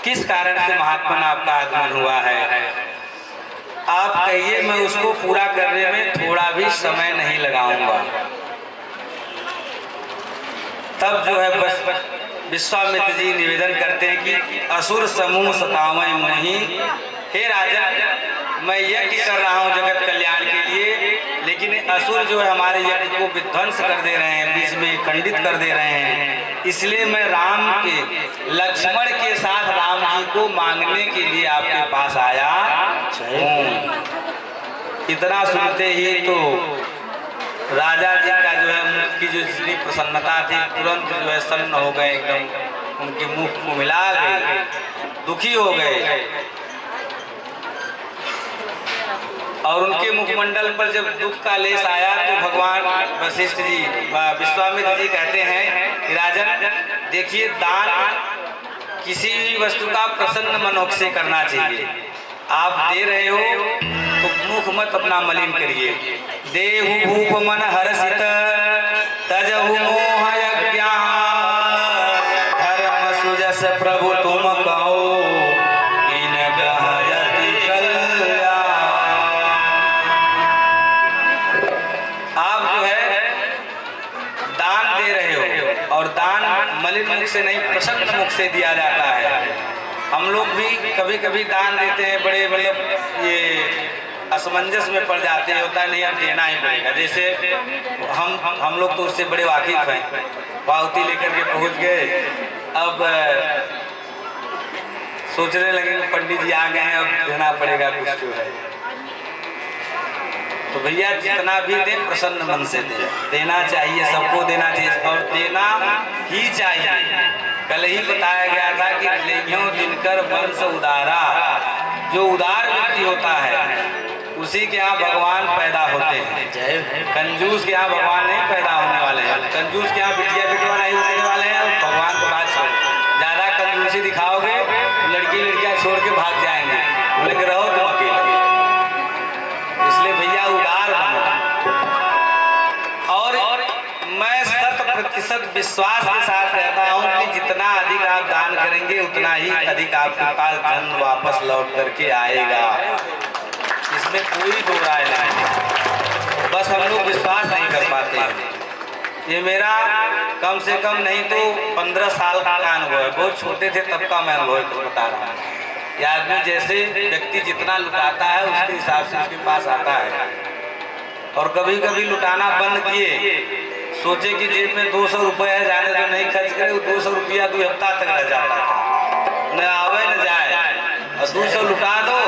किस कारण से महात्मा आपका आगमन हुआ है, आप कहिए। मैं उसको पूरा करने में थोड़ा भी समय नहीं लगाऊंगा। तब जो है बस विश्वामित्र जी निवेदन करते हैं कि असुर समूह सतावै मोहि। हे राजा, मैं यज्ञ कर रहा हूँ जगत कल्याण के लिए, लेकिन असुर जो है हमारे यज्ञ को विध्वंस कर दे रहे हैं, बीच में खंडित कर दे रहे हैं। इसलिए मैं राम के लक्ष्मण के साथ राम जी को मांगने के लिए आपके पास आया हूँ। इतना सुनते ही तो राजा जी का जो है मुख की जो जितनी प्रसन्नता थी तुरंत जो है सन्न हो गए, एकदम उनके मुख को मिला गए, दुखी हो गए। और उनके मुखमंडल पर जब दुख का लेस आया तो भगवान वशिष्ठ जी विश्वामित्र जी कहते हैं कि राजन देखिए, दान किसी भी वस्तु का प्रसन्न मनोक से करना चाहिए। आप दे रहे हो तो मुख मत अपना मलिन करिए। देहु भूप मन हर्षित तजहु मोह अज्ञान, धर्म सुजस प्रभु तुम कहो इन कहयति कल्याण। आप जो है दान दे रहे हो, और दान मलिन मुख से नहीं प्रसन्न मुख से दिया जाता है। हम लोग भी कभी कभी दान देते हैं, बड़े मतलब ये असमंजस में पड़ जाते हैं, होता नहीं अब देना ही पड़ेगा। जैसे हम लोग तो उससे बड़े वाकिफ हैं, पावती लेकर के पहुंच गए, अब सोचने लगे पंडित जी आ गए हैं, अब देना पड़ेगा कुछ जो है। तो भैया जितना भी दे प्रसन्न मन से दे, देना चाहिए, सबको देना चाहिए और देना ही चाहिए। कल ही बताया गया था कि लेंघ्यों दिनकर वंश उदारा, जो उदार व्यक्ति होता है उसी के यहाँ भगवान पैदा होते हैं। कंजूस के यहाँ भगवान नहीं पैदा होने वाले हैं। कंजूस के यहाँ बिटिया बिटवा नहीं होने वाले हैं। भगवान को बात छोड़, ज्यादा कंजूसी दिखाओगे तो लड़की लड़कियां छोड़ के भाग जाएंगे, बोले रहो तुम अकेले। इसलिए भैया उदार बनो। और मैं 100% विश्वास के साथ कहता हूँ कि जितना अधिक आप दान करेंगे उतना ही अधिक आपके पास धन वापस लौट करके आएगा। इसमें कोई दो राय नहीं, बस हम लोग विश्वास नहीं कर पाते हैं। ये मेरा कम से कम नहीं तो 15 साल का अनुभव है। बहुत छोटे थे तब का मैं अनुभव बता रहा हूँ। ये आदमी जैसे व्यक्ति जितना लुटाता है उसके हिसाब से उसके पास आता है। और कभी कभी लुटाना बंद किए, सोचे कि जेब में 200 रुपये है, जाने तो नहीं खर्च करे, 200 रुपया 2 हफ्ता तक रह जाता था, न आवे न जाए। और 200 लुटा दो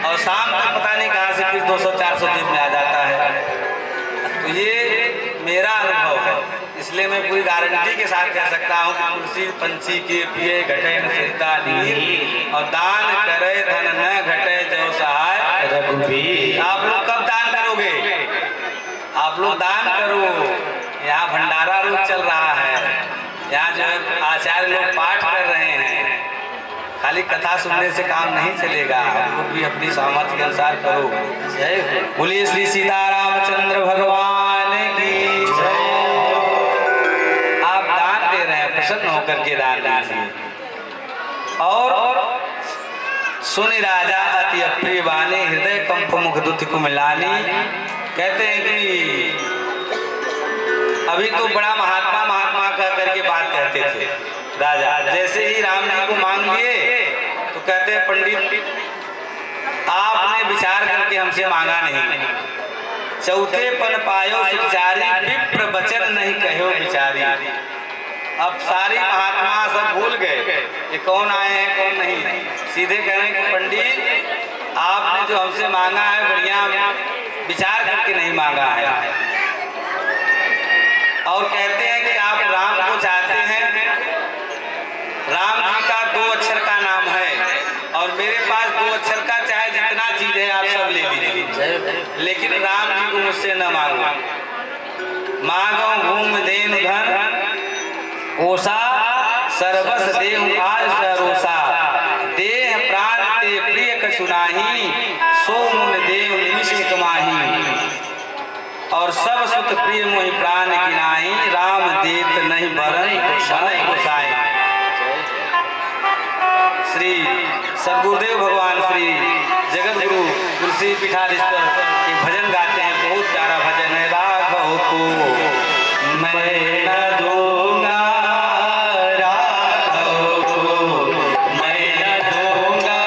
और शाम तक पता नहीं कहाँ से फिर 200-400 जेब में आ जाता है। तो ये मेरा अनुभव है, इसलिए मैं पूरी गारंटी के साथ कह सकता हूँ कि तुलसी पंछी के पिए घटे न सिरता नीर, और दान करे धन न घटे जो सहाय रघुवीर। आप लोग कब दान करोगे? आप लोग दान करो। यहाँ भंडारा रोज चल रहा है, यहाँ जो है आचार्य लोग पाठ कर रहे हैं। खाली कथा सुनने से काम नहीं चलेगा, आप लोग भी अपनी सामर्थ्य के अनुसार करो। जय बोलिए श्री सीतारामचंद्र भगवान की जय। आप दान दे रहे हैं, प्रसन्न होकर के दान दीजिए। और सुनि राजा अति अप्रिय बानी, हृदय कंप मुख दुति कुमिलानी। कहते हैं कि अभी तो बड़ा महात्मा महात्मा कह करके बात कहते थे राजा, जैसे ही राम जी को मांग लिए तो कहते हैं पंडित आपने विचार करके हमसे मांगा नहीं। चौथे पन पायो सुचारी, विप्र वचन नहीं कहो विचारी। अब सारी महात्मा सब भूल गए कि कौन आए हैं कौन नहीं, सीधे कह रहे हैं कि पंडित आपने जो हमसे मांगा है बढ़िया विचार करके नहीं मांगा है। और कहते हैं कि आप राम को चाहते हैं, राम जी का 2 अक्षर का नाम है और मेरे पास 2 अक्षर का चाहे जितना चीज है आप सब ले लीजिए, लेकिन राम जी को मुझसे न मांगो। मांगो भूमि देन धन ओसा, सर्वस देव आज सरोसा। देह प्राण ते प्रिय कछुनाही, सो मुन देव निमिषित माही। और सब सुत प्रिय मोहि प्राण किनाही, राम देत नहीं बरन शनै गोसाई। श्री सद्गुरुदेव भगवान श्री जगत गुरु तुलसी पीठाधीश्वर एक भजन गाते हैं, बहुत प्यारा भजन है। राघव को मैं न दूंगा, राघव को मैं न दूंगा,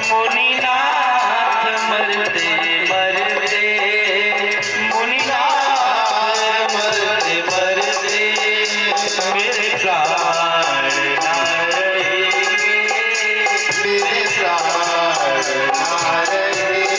मुनिनाथ मरते मरते, मुनिनाथ मरते मरते मेरे प्राण ना रहेंगे, मेरे प्राण ना रहेंगे।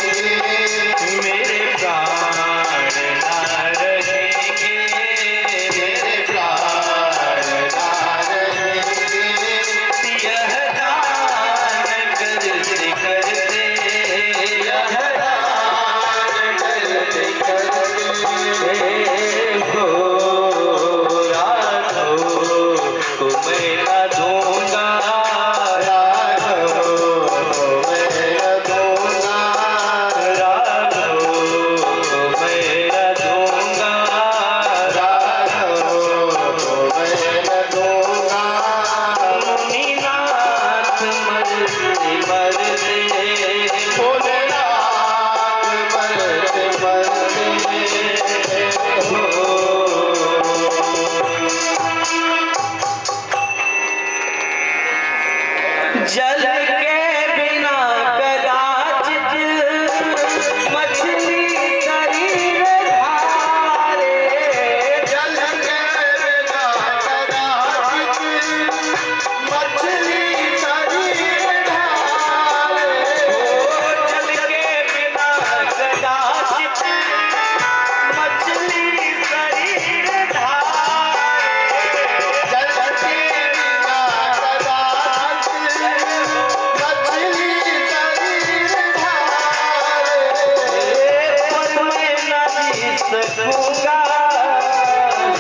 सकूंगा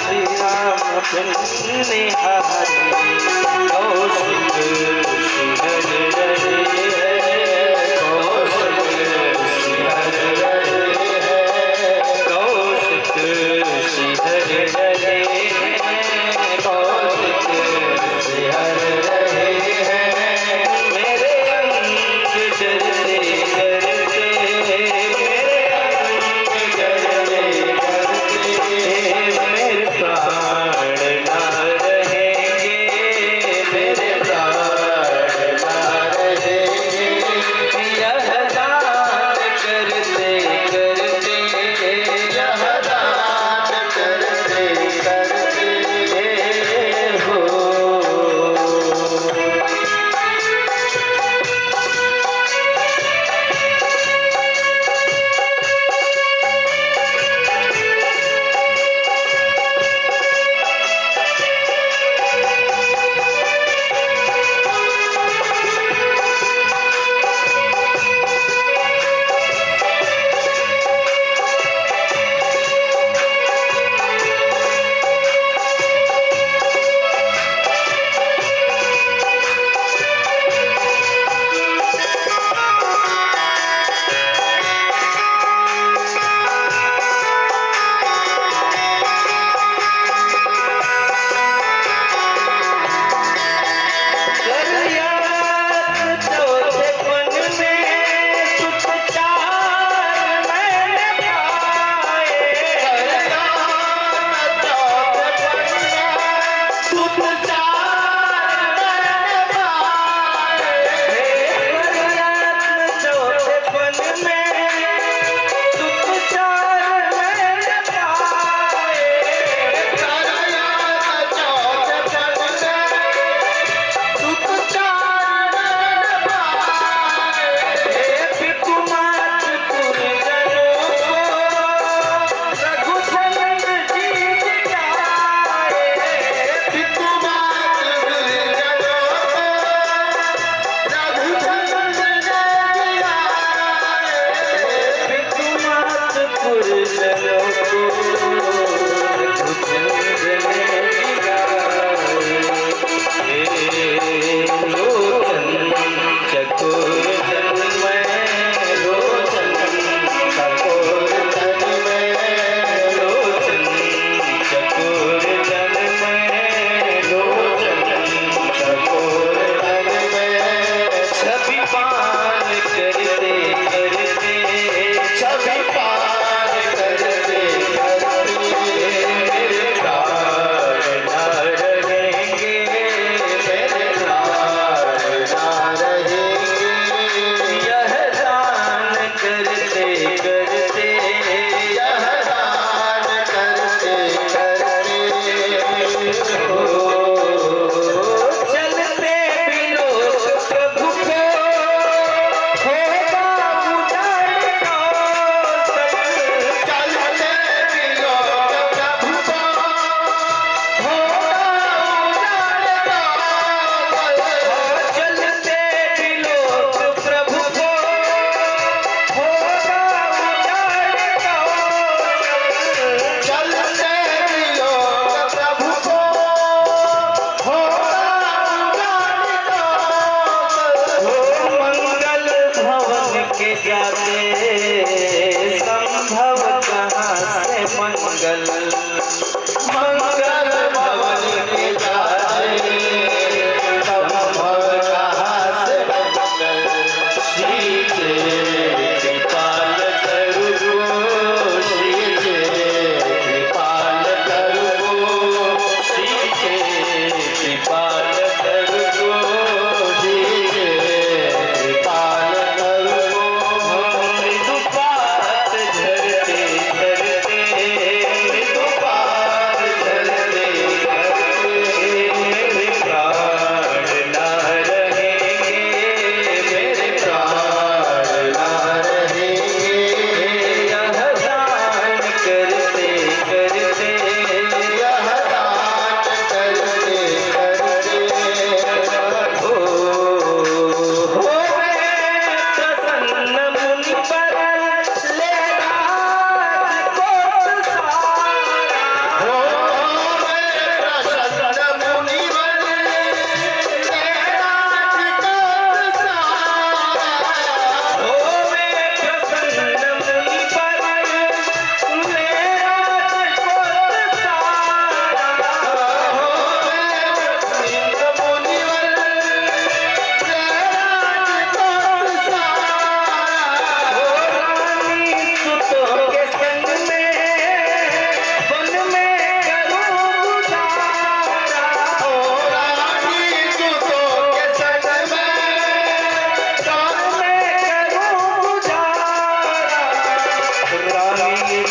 श्री राम बिन निहारी कौशिक शिखर रहे कौशिक शिखर रहे कौशिक शिखर रहे कौशिक शिखर रहे मेरे अंग जलते जलते मेरे अंग जलते जलते मेरे प्राण ना रहेंगे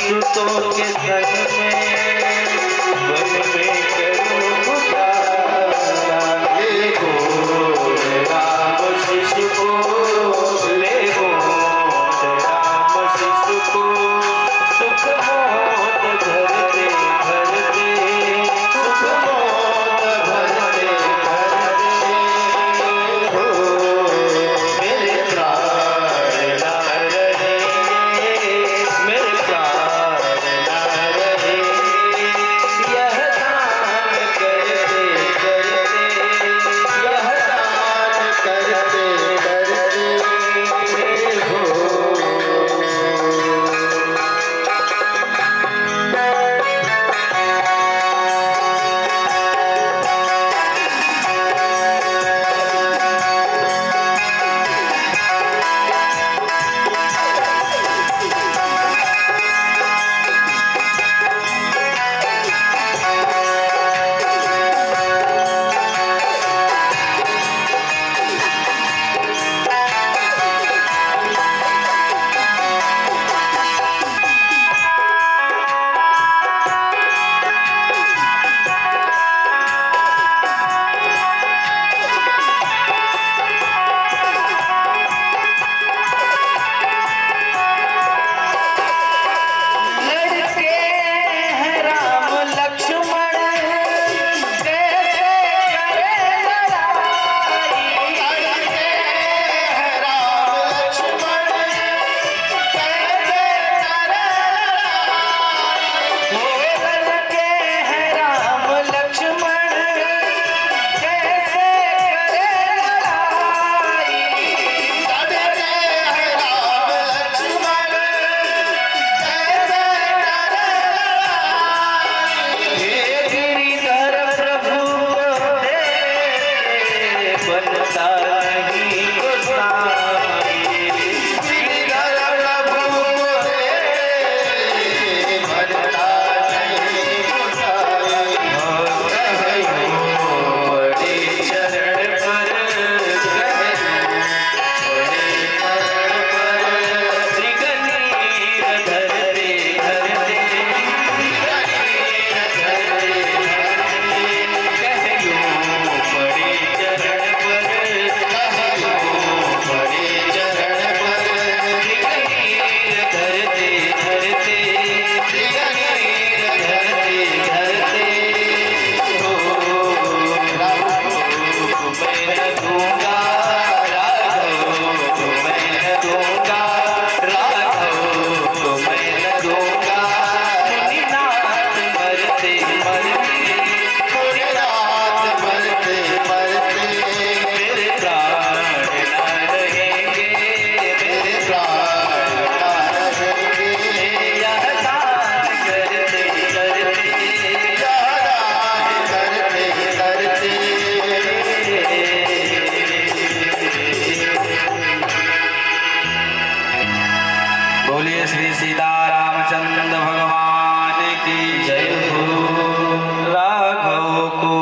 सुतों के संग में वन में करूं गुजारा। ले गो राम शिशु को, ले गो राम शिशु को, सुख मोद भरते भरते, सुख मोद भरते भरते हो मेरे प्राण ना रहे, मेरे प्राण ना रहे। यह दान करते करते, यह दान करते करते हो। बोलिए श्री सीता रामचंद्र भगवान की जय हो। राघव को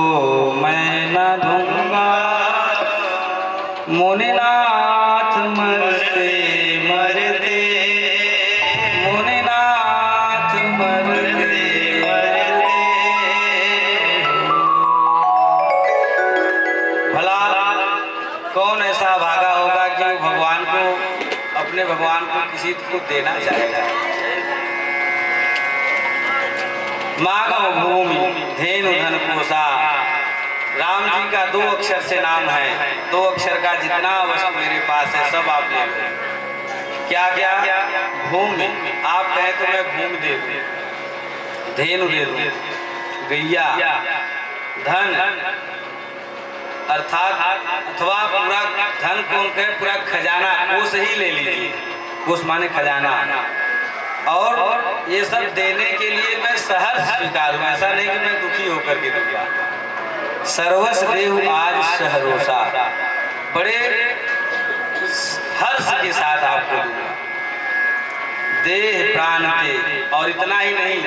मैं न दूंगा, मुनिनाथ मरते मरते, मुनिनाथ मरते मरते। भला कौन ऐसा भागा होगा कि वो भगवान को, अपने भगवान को किसी को देना चाहेगा। मानव भूमि धेनु धन कोसा, राम जी का 2 अक्षर से नाम है। 2 अक्षर का जितना वस्तु मेरे पास है सब आप ले लो। क्या क्या? भूमि, आप कहें तो मैं भूमि दे दूं, धेनु दे दूं, गैया, धन अर्थात अथवा पूरा धन कौन कहे, पूरा खजाना, कोष ही ले लीजिए। कोष माने खजाना। और ये सब देने के लिए मैं सहर्ष स्वीकार हूँ, ऐसा नहीं कि मैं दुखी होकर के दूंगा। सर्वस देव आज सहरोसा, बड़े हर्ष के साथ आपको दूंगा। देह प्राण के, और इतना ही नहीं,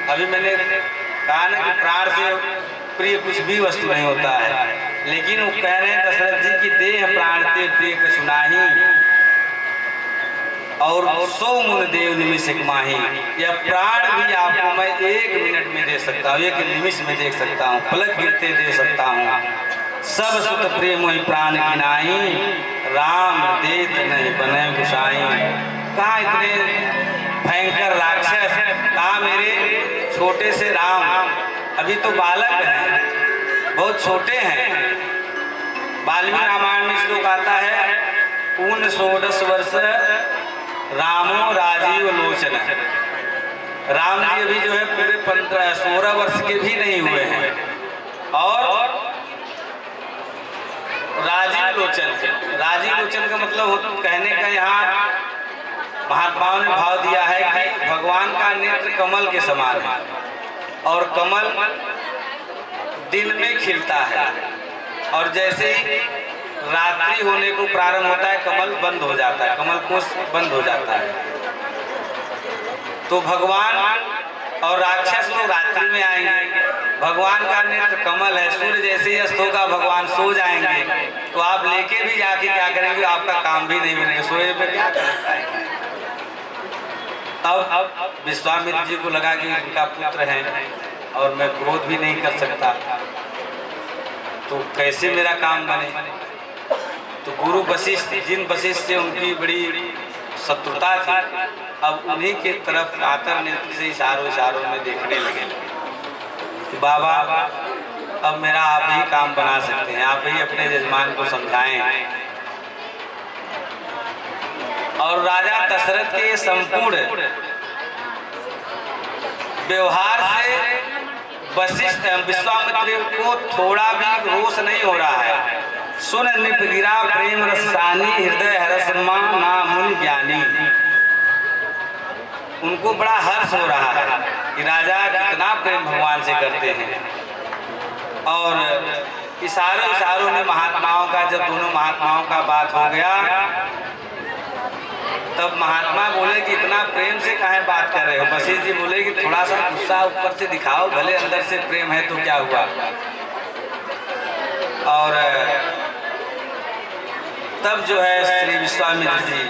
अभी मैंने कहा ना कि प्राण से प्रिय कुछ भी वस्तु नहीं होता है, लेकिन वो कह रहे हैं दशरथ जी की देह प्राण ते प्रिय के सुनाही। और 100 मुन देव निमिष एक माही, यह प्राण भी आपको मैं 1 मिनट में दे सकता हूँ, 1 निमिष में दे सकता हूँ, पलक गिरते दे सकता हूँ। सब सुत प्रेम मोहि प्राण गिनाई, राम देत नहीं बने गुसाई। कहाँ इतने भयंकर राक्षस, कहाँ मेरे छोटे से राम, अभी तो बालक हैं, बहुत छोटे हैं। वाल्मीकि रामायण में श्लोक आता है, पूर्ण 16 वर्ष रामो राजीव लोचन। राम जी अभी जो है पूरे 16 वर्ष के भी नहीं हुए हैं, और राजीव लोचन, राजीव लोचन का मतलब कहने का यहाँ महात्माओं ने भाव दिया है कि भगवान का नेत्र कमल के समान है, और कमल दिन में खिलता है, और जैसे ही रात्रि होने को प्रारंभ होता है कमल बंद हो जाता है, कमल कोश बंद हो जाता है। तो भगवान और राक्षस लोग रात्रि में आएंगे, भगवान का नेत्र कमल है, सूर्य जैसे ही अस्त होगा भगवान सो जाएंगे, तो आप लेके भी जाके क्या करेंगे, आपका काम भी नहीं बनेगा, सोए पे क्या करेंगे। अब विश्वामित्र जी को लगा कि उनका पुत्र है और मैं क्रोध भी नहीं कर सकता, तो कैसे मेरा काम बने। तो गुरु वशिष्ठ, जिन वशिष्ठ से उनकी बड़ी शत्रुता थी, अब उन्हीं के तरफ आतर नेत्र से इशारों में देखने लगे कि बाबा अब मेरा आप ही काम बना सकते हैं, आप ही अपने यजमान को समझाएं। और राजा दशरथ के संपूर्ण व्यवहार से वशिष्ठ विश्वामित्र को थोड़ा भी रोष नहीं हो रहा है। सुन निपगिरा प्रेम रसानी, हृदय हरस नामुन ज्ञानी। उनको बड़ा हर्ष हो रहा है कि राजा कितना प्रेम भगवान से करते हैं। और इशारों में महात्माओं का, जब दोनों महात्माओं का बात हो गया, तब महात्मा बोले कि इतना प्रेम से काहे बात कर रहे हो। वशिष्ठ जी बोले कि थोड़ा सा गुस्सा ऊपर से दिखाओ, भले अंदर से प्रेम है तो क्या हुआ। और तब जो है श्री विश्वामित्र जी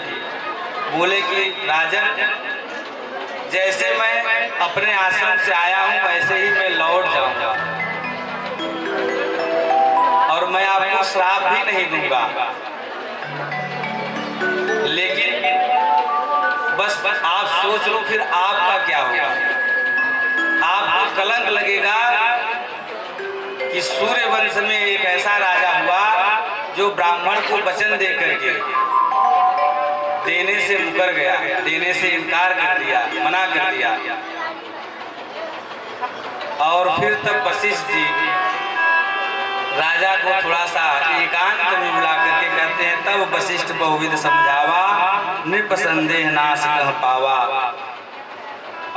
बोले कि राजन, जैसे मैं अपने आश्रम से आया हूँ वैसे ही मैं लौट जाऊंगा, और मैं आपको श्राप भी नहीं दूंगा, लेकिन बस आप सोच लो फिर आपका क्या होगा। आपको कलंक लगेगा कि सूर्य वंश में एक ऐसा राजा हुआ जो ब्राह्मण को वचन दे करके देने से मुकर गया, देने से इनकार कर दिया, मना कर दिया। और फिर तब वशिष्ठ जी राजा को थोड़ा सा एकांत में बुला करके कहते हैं, तब वशिष्ठ बहुविध समझावा, नृप संदेह नाश कह पावा।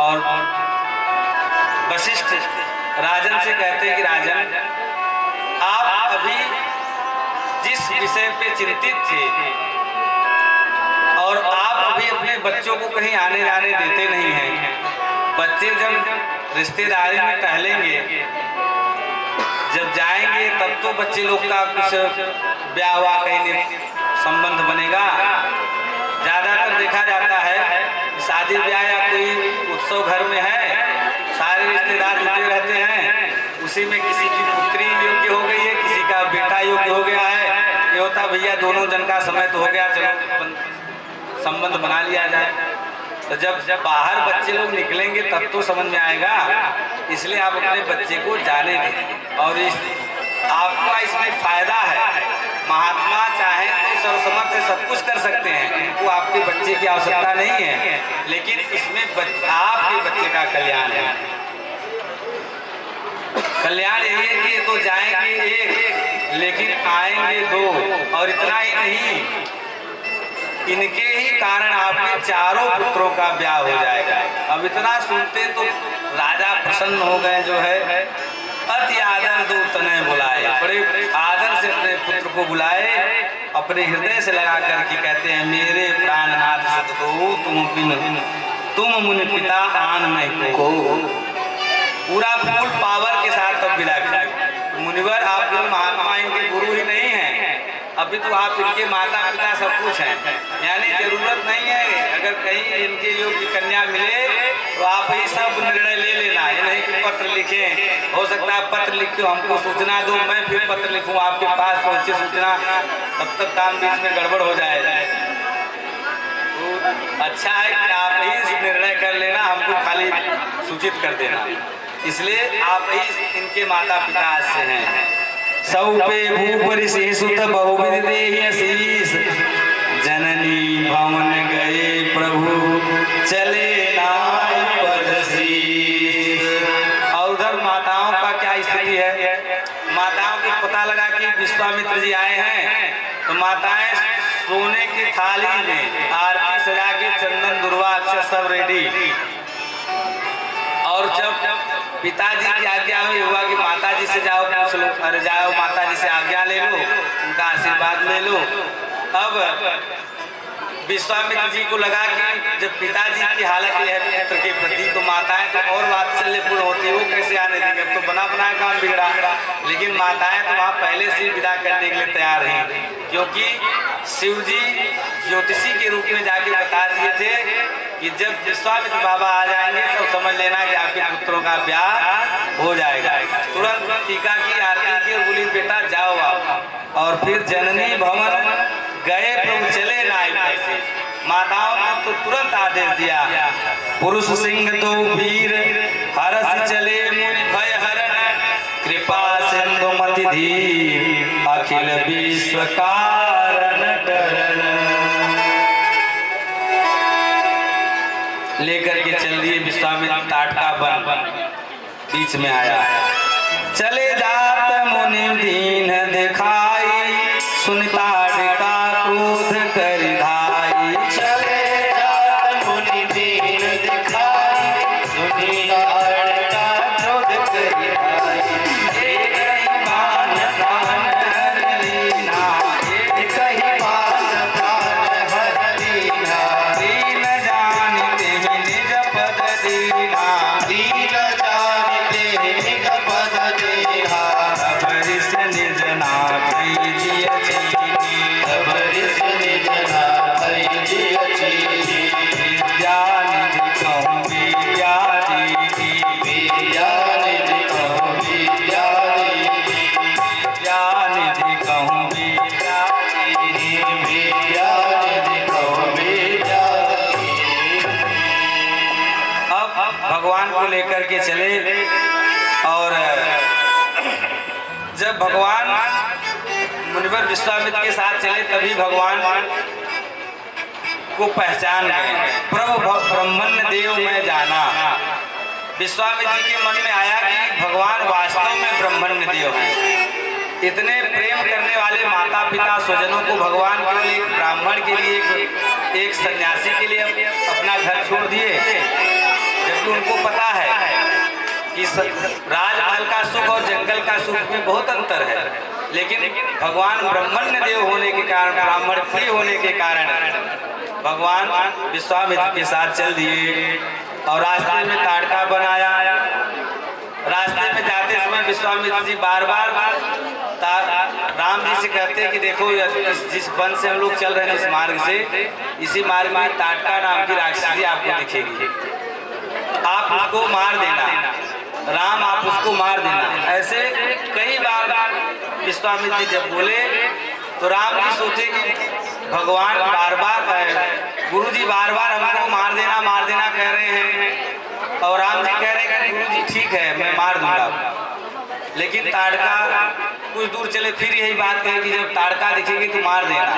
और वशिष्ठ राजन से कहते हैं कि राजन, आप अभी जिस विषय पे चिंतित थे, और आप अभी अपने बच्चों को कहीं आने जाने देते नहीं हैं। बच्चे जब रिश्तेदारी में टहलेंगे, जब जाएंगे तब तो बच्चे लोग का कुछ ब्याह हुआ कहीं संबंध बनेगा। ज़्यादातर देखा जाता है शादी ब्याह या कोई उत्सव घर में है, सारे रिश्तेदार जुटे रहते हैं, उसी में किसी की पुत्री योग्य हो गई है, किसी का बेटा योग्य हो गया है, ये होता भैया दोनों जन का समय तो हो गया, चलो संबंध बना लिया जाए। तो जब बाहर बच्चे लोग निकलेंगे तब तो समझ में आएगा, इसलिए आप अपने बच्चे को जाने दें। और आपका इसमें फायदा है, महात्मा चाहे तो सर्वसमर्थ से सब कुछ कर सकते हैं, उनको आपके बच्चे की आवश्यकता नहीं है, लेकिन इसमें आपके बच्चे का कल्याण है। कल्याण यही है कि तो जाएंगे एक, लेकिन आएंगे दो। और इतना ही नहीं, इनके ही कारण आपके चारों पुत्रों का ब्याह हो जाएगा। अब इतना सुनते तो राजा प्रसन्न हो गए, जो है अति आदर दो तनय बुलाए, बड़े आदर से अपने पुत्र को बुलाए, अपने हृदय से लगा करके कहते हैं, मेरे प्राणनाथ सतदो तुम मुनि पिता आन नहीं को। पूरा फुल पावर के साथ तब विदा किया। मुनिवर आप जो महात्मा इनके गुरु ही नहीं हैं, अभी तो आप इनके माता पिता सब कुछ हैं, यानी जरूरत नहीं है अगर कहीं इनके योग्य कन्या मिले तो आप ही सब निर्णय ले लेना, ये नहीं कि पत्र लिखें। हो सकता है पत्र लिख के हमको सूचना दो, मैं फिर पत्र लिखूं आपके पास पहुंचे सूचना, तब तक काम बीच में गड़बड़ हो जाए। तो अच्छा है कि आप ही निर्णय कर लेना, हमको खाली सूचित कर देना। इसलिए आप ही इनके माता पिता आज से हैं। सौ पे भूपरि से सुत बहुविध देहि आशीष, जननी भवन गए प्रभु चले नाय पद शीश। और उधर माताओं का क्या स्थिति है? माताओं को पता लगा कि विश्वामित्र जी आए हैं तो माताएं सोने की थाली में आरती सजा के चंदन दुर्वा अक्षर सब रेडी। और जब पिताजी की आज्ञा हुई हुआ कि माता जी से जाओ पूछ लो, अरे जाओ माता जी से आज्ञा ले लो, उनका आशीर्वाद ले लो। अब विश्वामित्र जी को लगा कि जब पिताजी की हालत यह है पुत्र के प्रति, तो माताएं तो और वात्सल्यपूर्ण होती है, वो कैसे आने देंगे, अब तो बना बनाया काम बिगड़ा। लेकिन माताएं तो वहाँ पहले से विदा करने के लिए तैयार हैं, क्योंकि शिव जी ज्योतिषी के रूप में जाके बता दिए थे कि जब विश्वामित्र बाबा आ जाएंगे तो समझ लेना कि आपके पुत्रों का ब्याह हो जाएगा। तुरंत टीका की आरती की और बोली बेटा जाओ आप। और फिर जननी भवन गए प्रभु चले नाय पैसे। माताओं ने तो तुरंत आदेश दिया, पुरुष सिंह तो वीर हरस चले मुनि भय हरण, कृपा सिंधु मति धीर अखिल विश्व कारण टरण। लेकर के चल दिए विश्वामित्र ताटका बन, बीच में आया। चले जात मुनि दीन दिखाई, सुनता का क्रोध कर धाई। चले जात मुनि दीन दिखाई, सुनता का क्रोध कर धाई। एक ही बाण प्राण हर लीना, एक ही बाण प्राण हर लीना। दीन जानते निज पद दीना, दीन जानते निज पद दीना। अबरिस निज नाथ जिय चीनी, अबरिस निज नाथ जिय चीनी। विद्या निधि कहूँ विद्या दीदी, विद्या निधि कहूँ विद्या दीदी। विद्या निधि कहूँ विद्या दीदी, विद्या निधि कहूँ विद्या दीदी। अब भगवान को लेकर के चले, और जब भगवान मुनिवर विश्वामित्र के साथ चले तभी भगवान को पहचान गए। प्रभु ब्रह्मण्य देव में जाना। विश्वामित्र जी के मन में आया कि भगवान वास्तव में ब्रह्मण्य देव हैं। इतने प्रेम करने वाले माता पिता स्वजनों को भगवान केवल एक ब्राह्मण के लिए, एक सन्यासी के लिए अपना घर छोड़ दिए, जबकि उनको पता है कि राजमहल का सुख और जंगल का सुख में बहुत अंतर है। लेकिन भगवान ब्रह्मण्य देव होने के कारण, ब्राह्मण प्रिय होने के कारण भगवान विश्वामित्र के साथ चल दिए और रास्ते में ताड़का बनाया। रास्ते में जाते समय विश्वामित्र जी बार बार राम जी से कहते हैं कि देखो जिस वन से हम लोग चल रहे हैं, इस मार्ग से, इसी मार्ग में ताड़का नाम की राक्षसी आपको दिखेगी, आप उसको मार देना, राम आप उसको मार देना। ऐसे कई बार विश्वामित्र जी जब बोले तो राम जी सोचे कि भगवान बार बार, गुरु जी बार बार हमको मार देना कह रहे हैं, और राम जी कह रहे हैं कि गुरु जी ठीक है मैं मार दूंगा। लेकिन ताड़का कुछ दूर चले फिर यही बात कही कि जब ताड़का दिखेगी तो मार देना।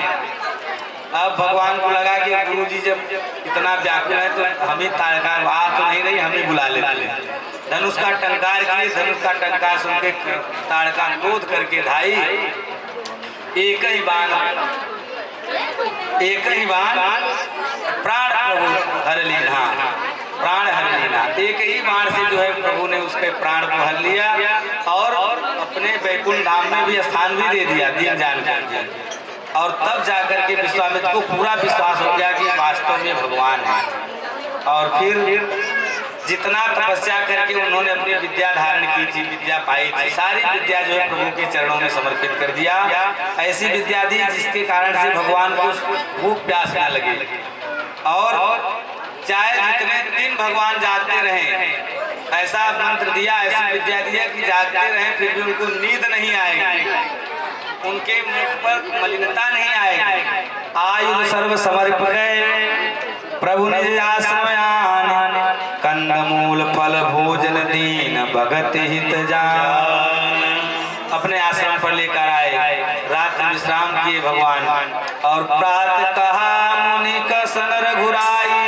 अब भगवान को लगा कि गुरु जी जब इतना व्याकुल है तो हम ही ताड़का, आ तो नहीं रही, हम ही बुला लेते। धनुष का टंकार किए, धनुष का टंकार सुन के ताड़का क्रोध करके ढाई, एक ही बाण प्राण प्रभु हर लीना, प्राण हर लीना। एक ही बाण से जो है प्रभु ने उसके प्राण को हर लिया और अपने वैकुंठ धाम में भी स्थान भी दे दिया, दीन जान कर। और तब जाकर के विश्वामित्र को पूरा विश्वास हो गया कि वास्तव में भगवान है। और फिर जितना तपस्या करके उन्होंने अपनी विद्या धारण की थी, विद्या पाई थी, सारी विद्या जो है प्रभु के चरणों में समर्पित कर दिया। ऐसी विद्या दी जिसके कारण से भगवान को भूख प्यास न लगे, और चाहे जितने दिन भगवान जागते रहें, ऐसा मंत्र दिया, ऐसी विद्या दिया कि जागते रहें फिर भी उनको नींद नहीं आएगी, उनके मुख पर मलिनता नहीं आएगी। आयु सर्व समर्प गए प्रभु निज आश्रम, कंदमूल फल भोजन दीन भगत हित जान। अपने आश्रम पर लेकर आए, रात विश्राम किए भगवान, और प्रातः कहा मुनि कसन रघुराई,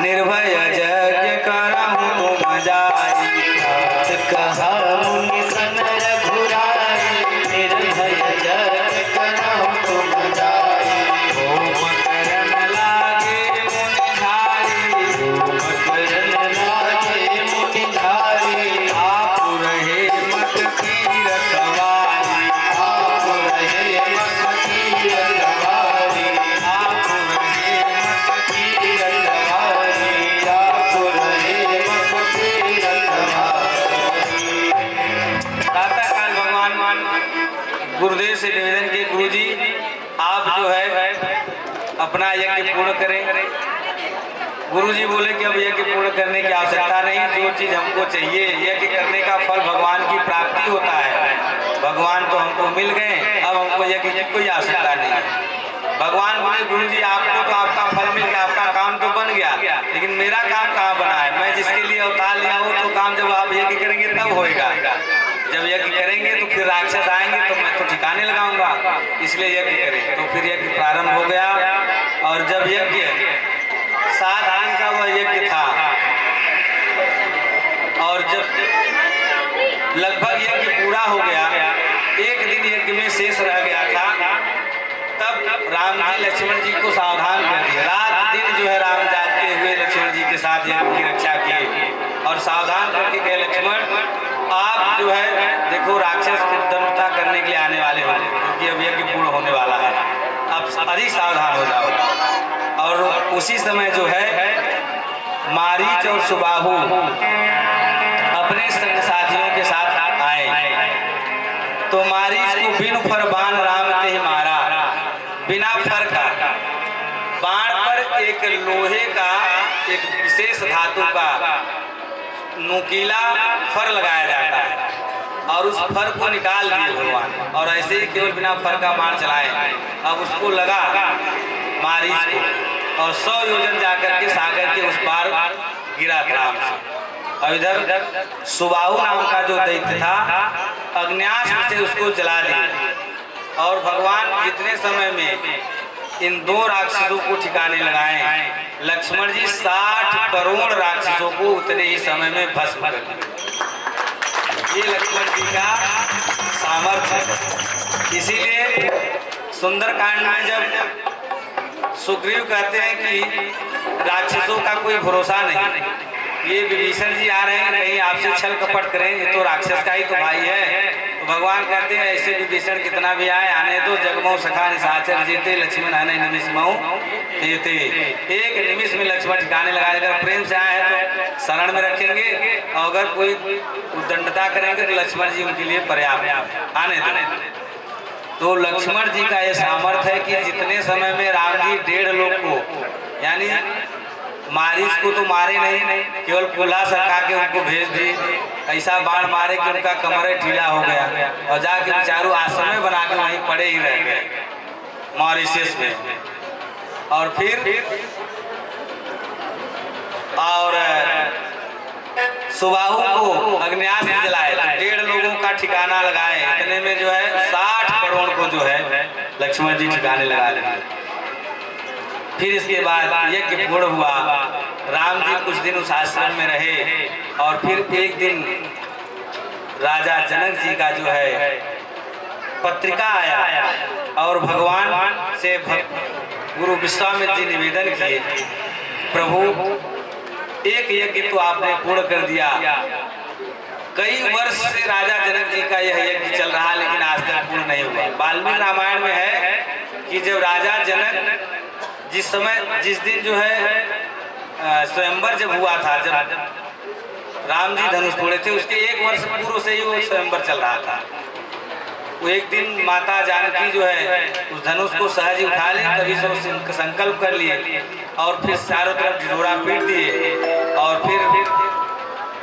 निर्भय यज्ञ करहु तुम जाई। कहा मुनि सन रघुराई, निर्भय यज्ञ करहु तुम जाई। होम करन लागे मुनि धारी, होम करन लागे मुनि धारी, आप रहे मत की रखवारी, आप रहे मत की रखवारी, आप रहे मत की रखवारी, आप रहे मत की रखवारी। प्रातःकाल भगवान गुरुदेव से निवेदन किए, गुरुजी आप जो है अपना यज्ञ पूर्ण करें। गुरुजी बोले कि अब यज्ञ पूर्ण करने की आवश्यकता नहीं, जो चीज हमको चाहिए, यज्ञ करने का फल भगवान की प्राप्ति होता है, भगवान तो हमको मिल गए, अब हमको यज्ञ की कोई आवश्यकता नहीं है। भगवान बोले गुरुजी आपको तो आपका फल मिल गया, आपका काम तो बन गया, लेकिन मेरा काम कहाँ बना है? मैं जिसके लिए अवतार लिया हूँ तो काम जब आप यज्ञ करेंगे तब होएगा। जब यज्ञ करेंगे तो फिर राक्षस आएंगे तो मैं तो ठिकाने लगाऊंगा, इसलिए यज्ञ करें। तो फिर यज्ञ प्रारंभ हो गया, और जब यज्ञ 7 दिन का वह यज्ञ था, और जब लगभग यज्ञ पूरा हो गया, एक दिन यज्ञ में शेष रह गया था, तब राम जी लक्ष्मण जी को सावधान कर दिया। रात दिन जो है राम जागते हुए लक्ष्मण जी के साथ यज्ञ की रक्षा की, और सावधान करके गए, लक्ष्मण आप जो है देखो राक्षस को दंडता करने के लिए आने वाले हो, क्योंकि अब यज्ञ पूर्ण होने वाला है, अब अधिक सावधान हो जाओ। और उसी समय जो है मारीच और सुबाहु अपने संग साथियों के साथ आए, तो मारीच को बिन फर बाण राम ते मारा, बिना फर का बाण पर एक लोहे का, एक विशेष धातु का नुकीला फर लगाया जाता है, और उस फर को निकाल दिए भगवान, और ऐसे ही केवल बिना फर का बाण चलाए। अब उसको लगा मारीच को, और 100 योजन जाकर के सागर के उस पार गिरा राम से। और इधर सुबाहु नाम का जो दैत्य था, अग्न्यास्त्र से उसको जला दिया। और भगवान जितने समय में इन 2 राक्षसों को ठिकाने लगाए, लक्ष्मण जी 60 करोड़ राक्षसों को उतने ही समय में भस्म कर दिए। ये लक्ष्मण जी का सामर्थ्य है। इसीलिए सुंदरकांड में जब सुग्रीव कहते हैं कि राक्षसों का कोई भरोसा नहीं, ये विभीषण जी आ रहे हैं कहीं आपसे छल कपट करें, ये तो राक्षस का ही तो भाई है। तो भगवान कहते हैं ऐसे विभीषण कितना भी आए, आने दो, जगमो सखा निशाचर जीते, लक्ष्मण आने निमिष मऊ देते। एक निमिष में लक्ष्मण ठिकाने लगा, अगर प्रेम से आए हैं तो शरण में रखेंगे, और अगर कोई उद्दंडता करेंगे तो लक्ष्मण जी उनके लिए पर्याप्त, आने दो। तो लक्ष्मण जी का ये सामर्थ्य है कि जितने समय में राम जी 1.5 लोग को, यानी मारीच को तो मारे नहीं, केवल पुल्हा सरका के उनको भेज दिए, ऐसा बाण मारे कि उनका कमर ढीला हो गया, और जाके बेचारू आश्रम बना के वहीं पड़े ही रह गए मॉरिशस में। और फिर और सुबाहु को अग्न्यास्त्र जलाए, 1.5 लोगों का ठिकाना लगाए, इतने में जो है 60 करोड़ को जो है लक्ष्मण जी ठिकाने लगा लेंगे। फिर इसके बाद यज्ञ पूर्ण हुआ, राम जी कुछ दिन उस आश्रम में रहे, और फिर एक दिन राजा जनक जी का जो है पत्रिका आया, और भगवान से गुरु विश्वामित्र जी निवेदन किए, प्रभु एक यज्ञ तो आपने पूर्ण कर दिया, कई वर्ष से राजा जनक जी का यह यज्ञ चल रहा, लेकिन आज तक पूर्ण नहीं हुआ। वाल्मीकि रामायण में है कि जब राजा जनक जिस दिन जो है स्वयंवर जब हुआ था, जब राम जी धनुष तोड़े थे, उसके 1 वर्ष पूर्व से ही वो स्वयंवर चल रहा था। वो एक दिन माता जानकी जो है उस धनुष को सहज ही उठा ले, तभी से संकल्प कर लिए और फिर चारों तरफ ढिढोरा पीट दिए और फिर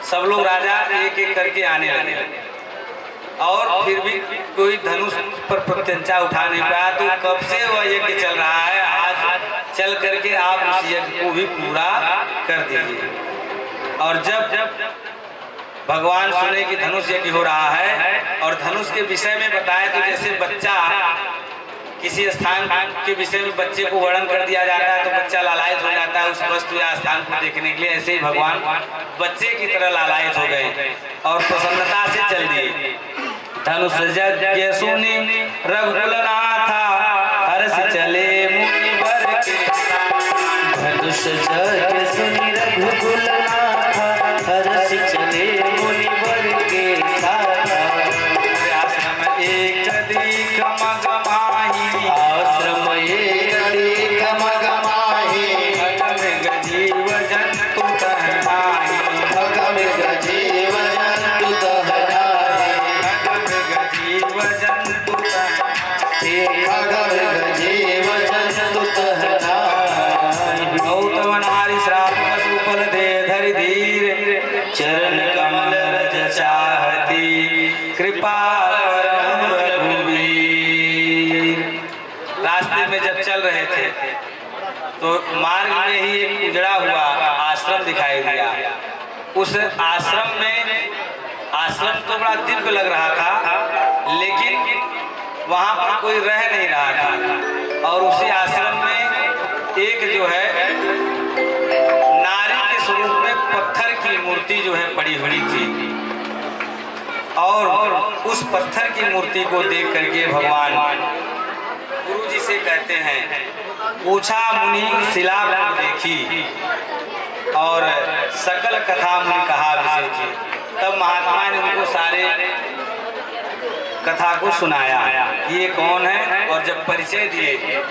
सब लोग राजा एक एक करके आने लगे और फिर भी कोई धनुष पर प्रत्यंचा उठा नहीं पाया। तो कब से वह यज्ञ चल रहा है, आज चल करके आप उस यज्ञ को भी पूरा कर दीजिए। और जब भगवान सुने कि धनुष यज्ञ हो रहा है और धनुष के विषय में बताएं तो जैसे बच्चा किसी स्थान के विषय में बच्चे को वर्णन कर दिया जाता है तो बच्चा लालायित हो जाता है उस वस्तु या स्थान को देखने के लिए, ऐसे ही भगवान बच्चे की तरह लालायित हो गए और प्रसन्नता से चल दिए। धनुष यज्ञ सुनी रघुकुल नाथा, हर्ष चले मुनिवर के। धनुष यज्ञ सुनी रघुकुल नाथा, हर्ष चले मुनिवर के साथ। आश्रम एक दिक मगमाही, आश्रम एक दिक मगमाही, खगमृग जीव जंतु तहनाहि, खगमृग जीव जंतु तहनाहि, खगमृग जीव जंतु तहनाहि, खगमृग जीव जंतु तहनाहि। गौतम नारी श्राप पशुपल दे धरि धीर, चरण कमल रज चाहती, कृपा करम रघुवीर। रास्ते में जब चल रहे थे तो मार्ग में ही एक उजड़ा हुआ आश्रम दिखाई दिया। उस आश्रम तो बड़ा दिव्य लग रहा था, लेकिन वहां पर कोई रह नहीं रहा था। और उसी आश्रम में एक जो है नारी के स्वरूप में पत्थर की मूर्ति जो है पड़ी हुई थी और उस पत्थर की मूर्ति को देख करके भगवान गुरु जी से कहते हैं, पूछा मुनि शिला को देखी और सकल कथा मुनि कहा विषय की। तब महात्मा ने उनको सारे कथा को सुनाया, ये कौन है, और जब परिचय दिए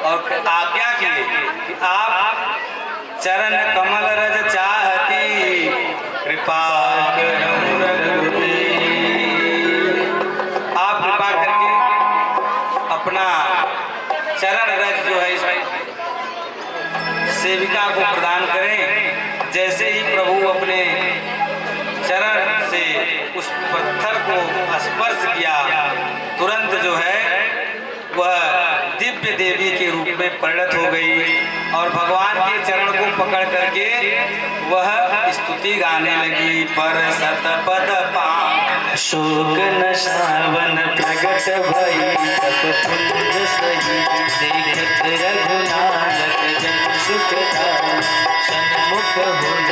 और आज्ञा किए कि आप चरण कमल रज चाहती, कृपा करम रघुवीर। आप कृपा करके अपना चरण रज जो है इस सेविका को प्रदान करें। जैसे ही प्रभु अपने चरण से उस पत्थर को स्पर्श किया, तुरंत जो है वह दिव्य देवी के रूप में परिणत हो गई और भगवान के चरण को पकड़ करके वह स्तुति गाने लगी। पर सतपद पावन शोक न श्रावण प्रगट भई, तप पुंज सही देखत रघुनायक जन सुखदाई। सन्मुख होई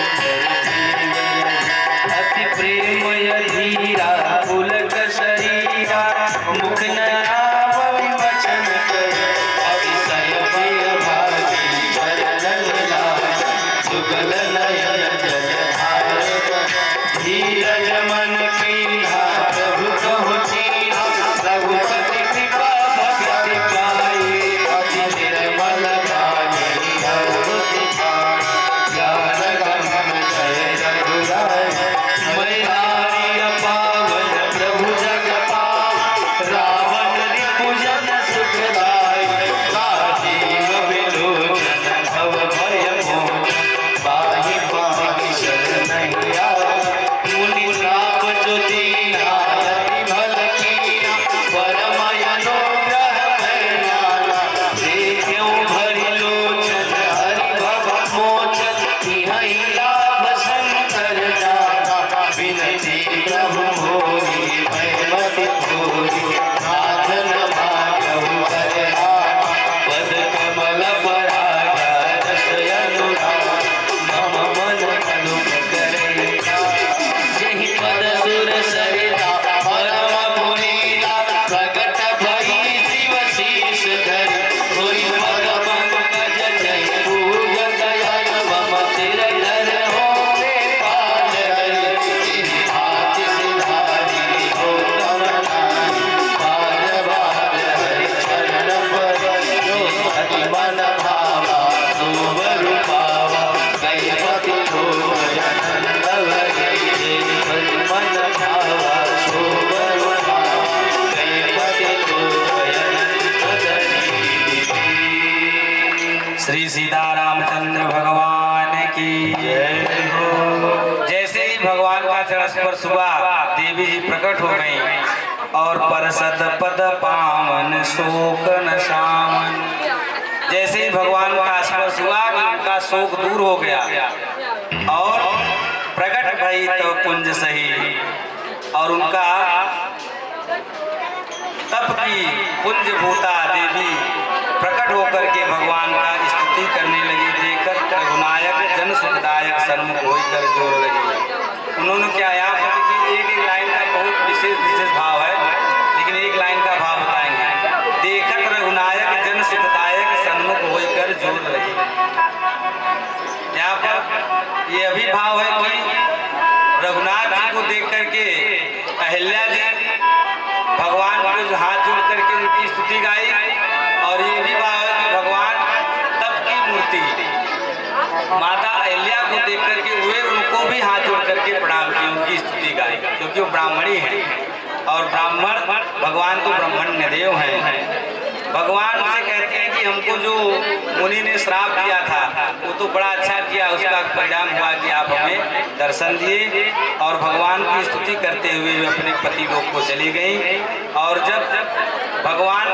अति प्रेम यधीरा, पुलक शरीरा, मुख न आवै वचन कहे। अतिशय भय भागी चरणन लागे, जुगल नयन जलधार। धीरज मन कीन्हा प्रभु कहु चीन्हा, रघुपति कृपा भक्ति पाई। अति निर्मल वाणी अद्भुत पाई, ज्ञान गम्य भगवान का चरण स्पर्श हुआ, देवी जी प्रकट हो गई और परसत पद पावन शोक न शामन। जैसे ही भगवान का स्पर्श हुआ उनका शोक दूर हो गया और प्रकट भई तो पुंज सही, और उनका तप की पुंज भूता देवी प्रकट होकर के भगवान का स्तुति करने लगी। देखकर रघुनायक जन सुखदायक सन्मुख होकर जोर लगी। उन्होंने क्या यहाँ पर देखिए एक लाइन का बहुत विशेष भाव है, लेकिन एक लाइन का भाव बताएंगे। देखकर रघुनायक जन सुखदायक सन्मुख होकर जोर लगी। यहाँ पर ये अभी भाव है कि रघुनाथ जी को देख करके अहिल्या जी भगवान को हाथ जोड़ करके उनकी स्तुति गाई, और ये भी भाव है कि भगवान तप की मूर्ति माता अहिल्या को देख करके वे उनको भी हाथ जोड़ करके प्रणाम की, उनकी स्तुति गाई, क्योंकि वो ब्राह्मणी है और ब्राह्मण भगवान तो ब्रह्मण्य देव हैं। भगवान उसे कहते हैं कि हमको जो मुनि ने श्राप दिया था वो तो बड़ा अच्छा किया, उसका परिणाम हुआ कि आप हमें दर्शन दिए। और भगवान की स्तुति करते हुए वे अपने पति लोक को चली गई। और जब भगवान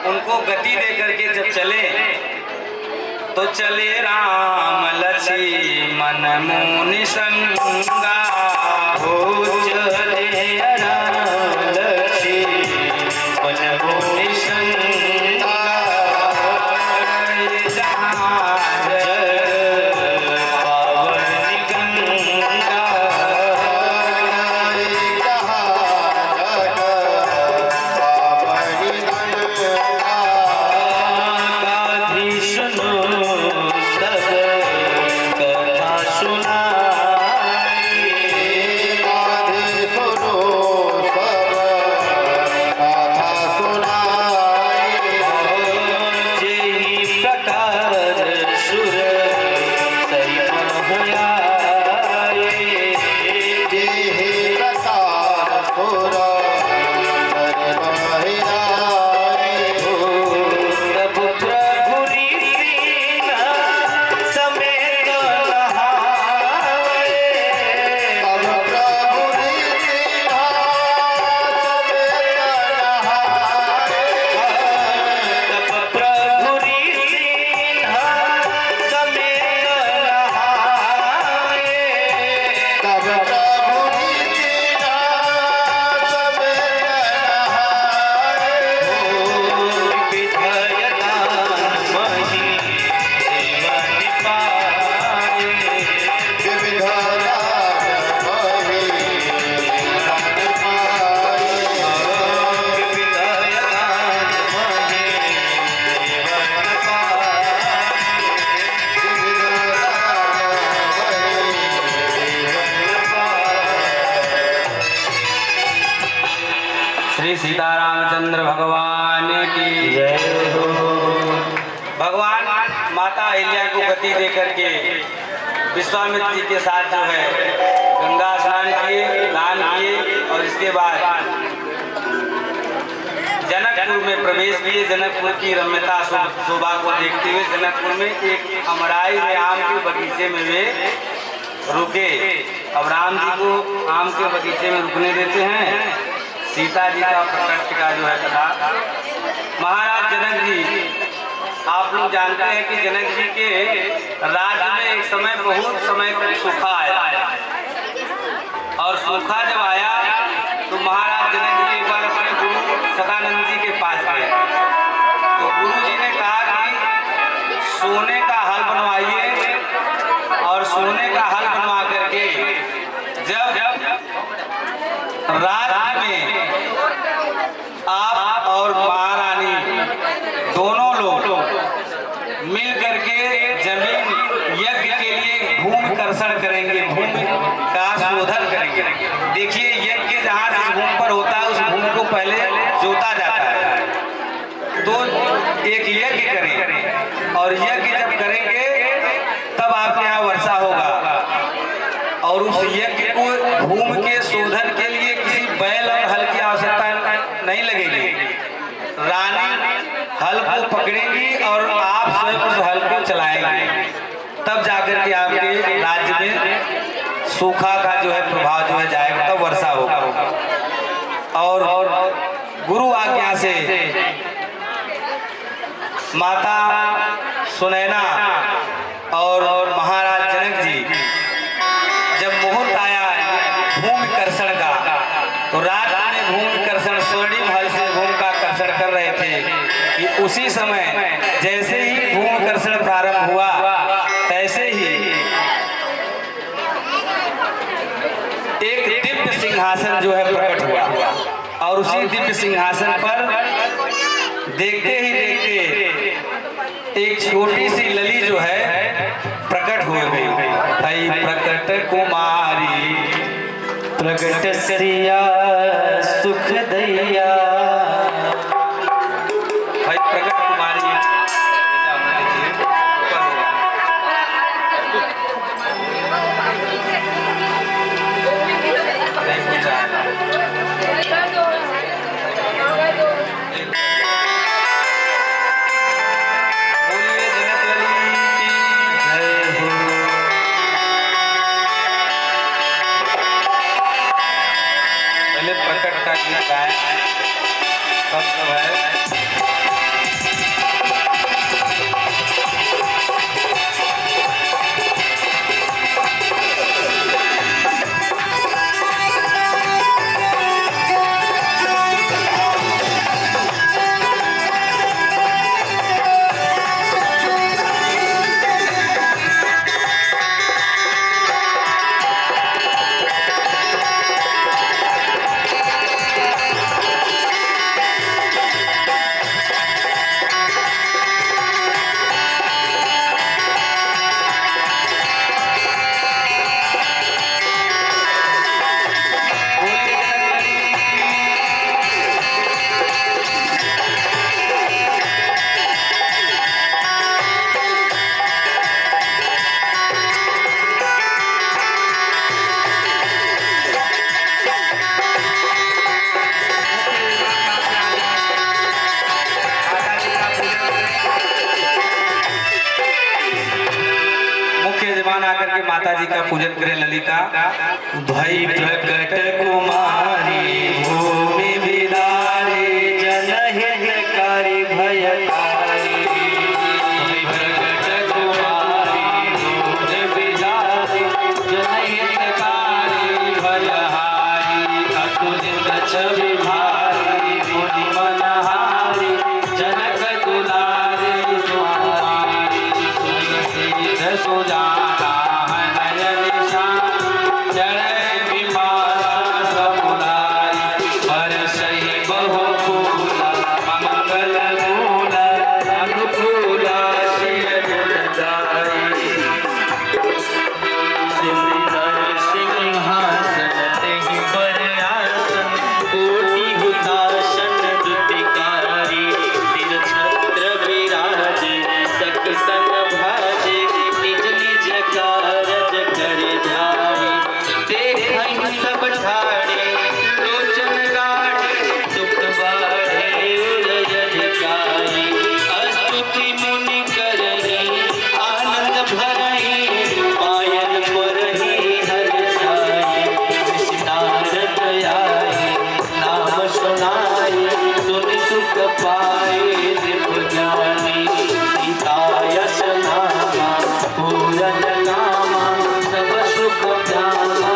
उनको गति दे करके जब चले तो चले राम लक्ष्मण मुनि संगा हो, चले राम लक्ष्मण मुनि संगा जहाँ जल पावन गंगा, गाधी सुनो सब कथा सुनाई, जेहि प्रकार सुर सैपन हुआए, तब प्रभु ऋषि समेत नहाए, तब प्रभु ऋषि समेत नहाए, विधयतान मही जीवन पाए, विधयतान मही जीवन श्री सीतारामचंद्र भगवान की जय हो। भगवान माता अहिल्या को गति दे करके विश्वामित्र जी के साथ जो है गंगा स्नान किए, दान किए, और इसके बाद जनकपुर में प्रवेश किए। जनकपुर की रम्यता शोभा को देखते हुए जनकपुर में एक अमराई में आम के बगीचे में वे रुके। अब राम जी को आम के बगीचे में रुकने देते हैं। सीता जी का प्रकट का जो है कथा, महाराज जनक जी, आप लोग जानते हैं कि जनक जी के राज्य में एक समय बहुत समय तक सूखा आया, और सूखा जब आया तो महाराज जनक जी एक बार अपने गुरु सदानंद जी के पास गए। तो गुरु जी ने कहा कि सोने का हल बनवाइए, और सोने का हल बनवा करके जब रात में आप और महारानी दोनों लोग मिल करके जमीन यज्ञ के लिए भूमि कर्षण करेंगे, भूमि का शोधन करेंगे। देखिए यज्ञ जहाँ जिस भूमि पर होता है उस भूमि को पहले जोता जाता है, तो एक यज्ञ करें, और यज्ञ जब करेंगे तब आपके यहाँ वर्षा होगा। और उस यज्ञ को भूमि के शोधन के लिए किसी बैल और हल की आवश्यकता नहीं लगेगी। रानी हल को पकड़ेगी और आप स्वयं उस हल को चलाएंगे, तब जाकर के आपके राज्य में सूखा का जो है प्रभाव जो है जाएगा, तब वर्षा होगा। और गुरु आज्ञा से माता सुनैना और महाराज जनक जी जब मुहूर्त आया भूमि कर्षण का, तो रात में भूमि कर्षण स्वर्णिम हल से भूमि का कर्षण कर रहे थे कि उसी समय जैसे ही भूमि कर्षण प्रारंभ हुआ तैसे ही एक दिव्य सिंहासन जो है प्रकट हुआ, और उसी दिव्य सिंहासन पर देखते ही देखते एक छोटी सी लली जो है प्रकट हो गई। भाई प्रकट कुमारी प्रकट सिया सुख दैया। भाई प्रकट कुमारी प्रकट का गीत गाए सब है। आकर के माता जी का पूजन करें ललिता। भाई प्रकट कुमारी भूमि विदारी जनहितकारी भयकारी। भाई प्रकट कुमारी भूमि विदारी जनहितकारी भयहारी। अतुलित छवि भारी मुनि मनहारी जनक दुलारी सुकुमारी। सुसिद्ध सुजाता पूरन नामा सब सुख धामा।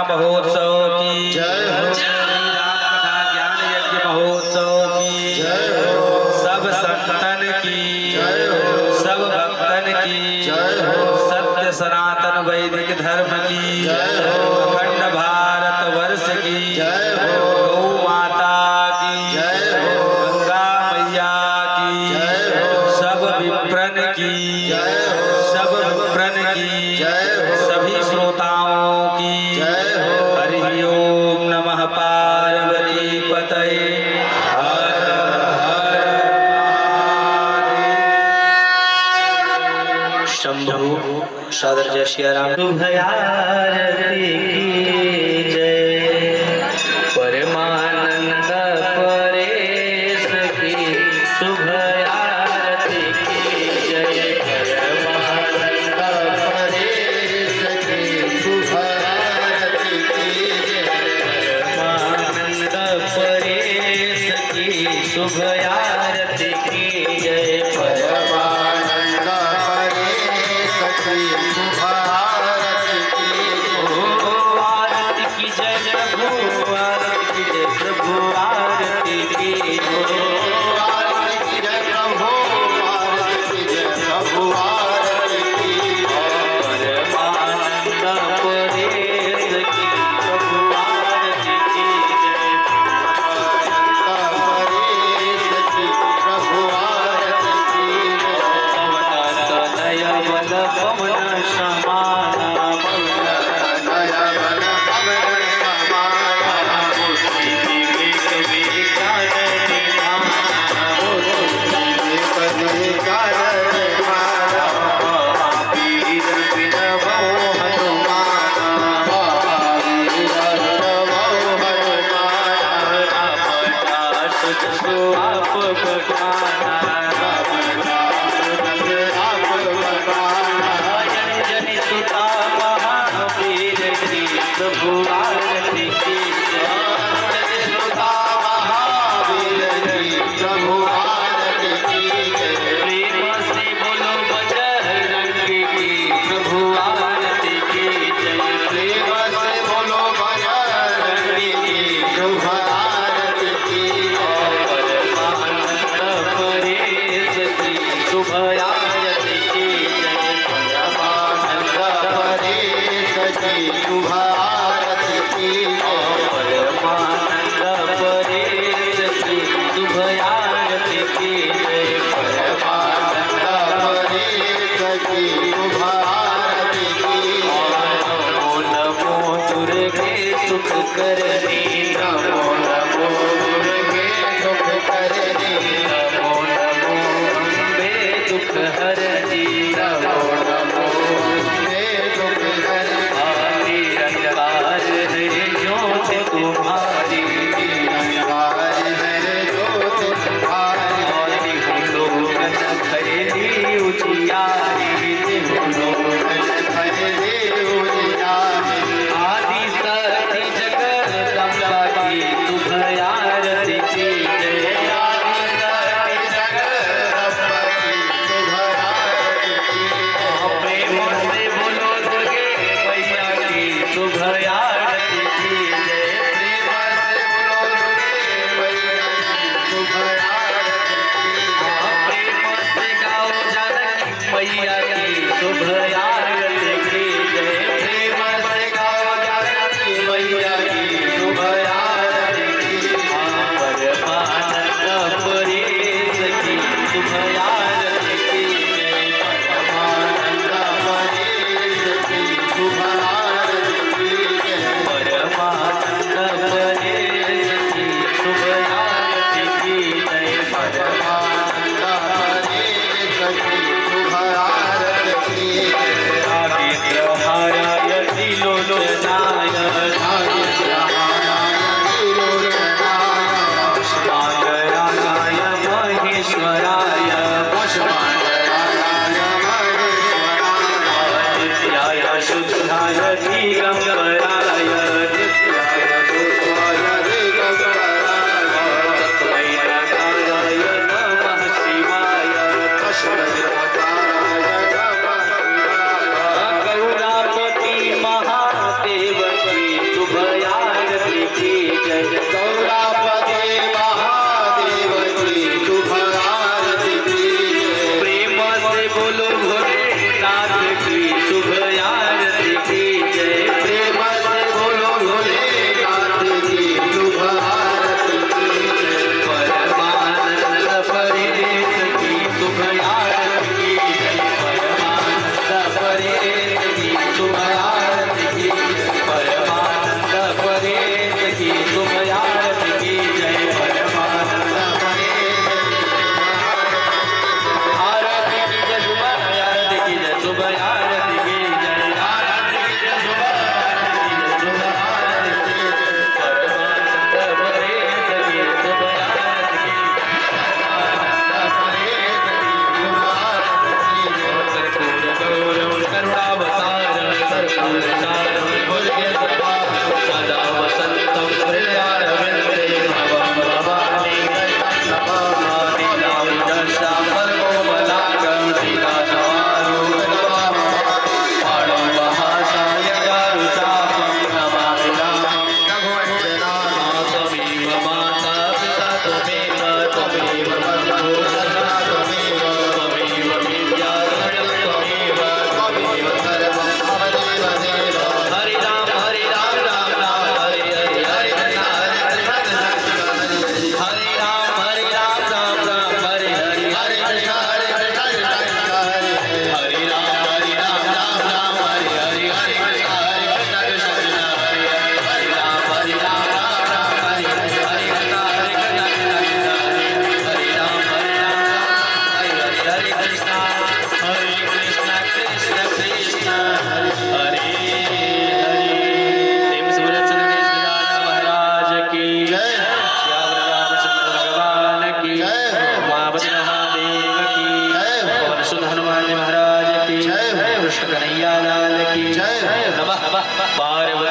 महोत्सव की जय हो। श्री राम कथा ज्ञान यज्ञ महोत्सव की जय हो। सब संतन की जय हो। सब भक्तन की जय हो। सत्य सनातन वैदिक धर्म की जय हो। अखंड भारत वर्ष की जय हो। गौ माता की जय हो। गंगा मैया की जय हो। सब विप्रन की जय हो। सब विप्रन की जय हो। सभी श्रोताओं की जय हो। हरि ओम नमः पार्वती पतये हर हर महादेव। शंभु सादर जय श्री राम। शुभयारती की जय। परमानंद परेश की शुभ आरती की जय। परमानंद परेश की शुभ आरती की जय। परमानंद परेश की शुभ आरती की जय। परमानंद परेश की शुभ आरती की ओ आरती की जय। समाना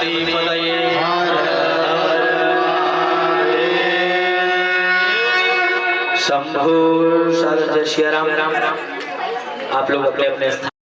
पार्वती पतये। शंभु सर जय श्री राम। आप लोग अपने अपने स्थान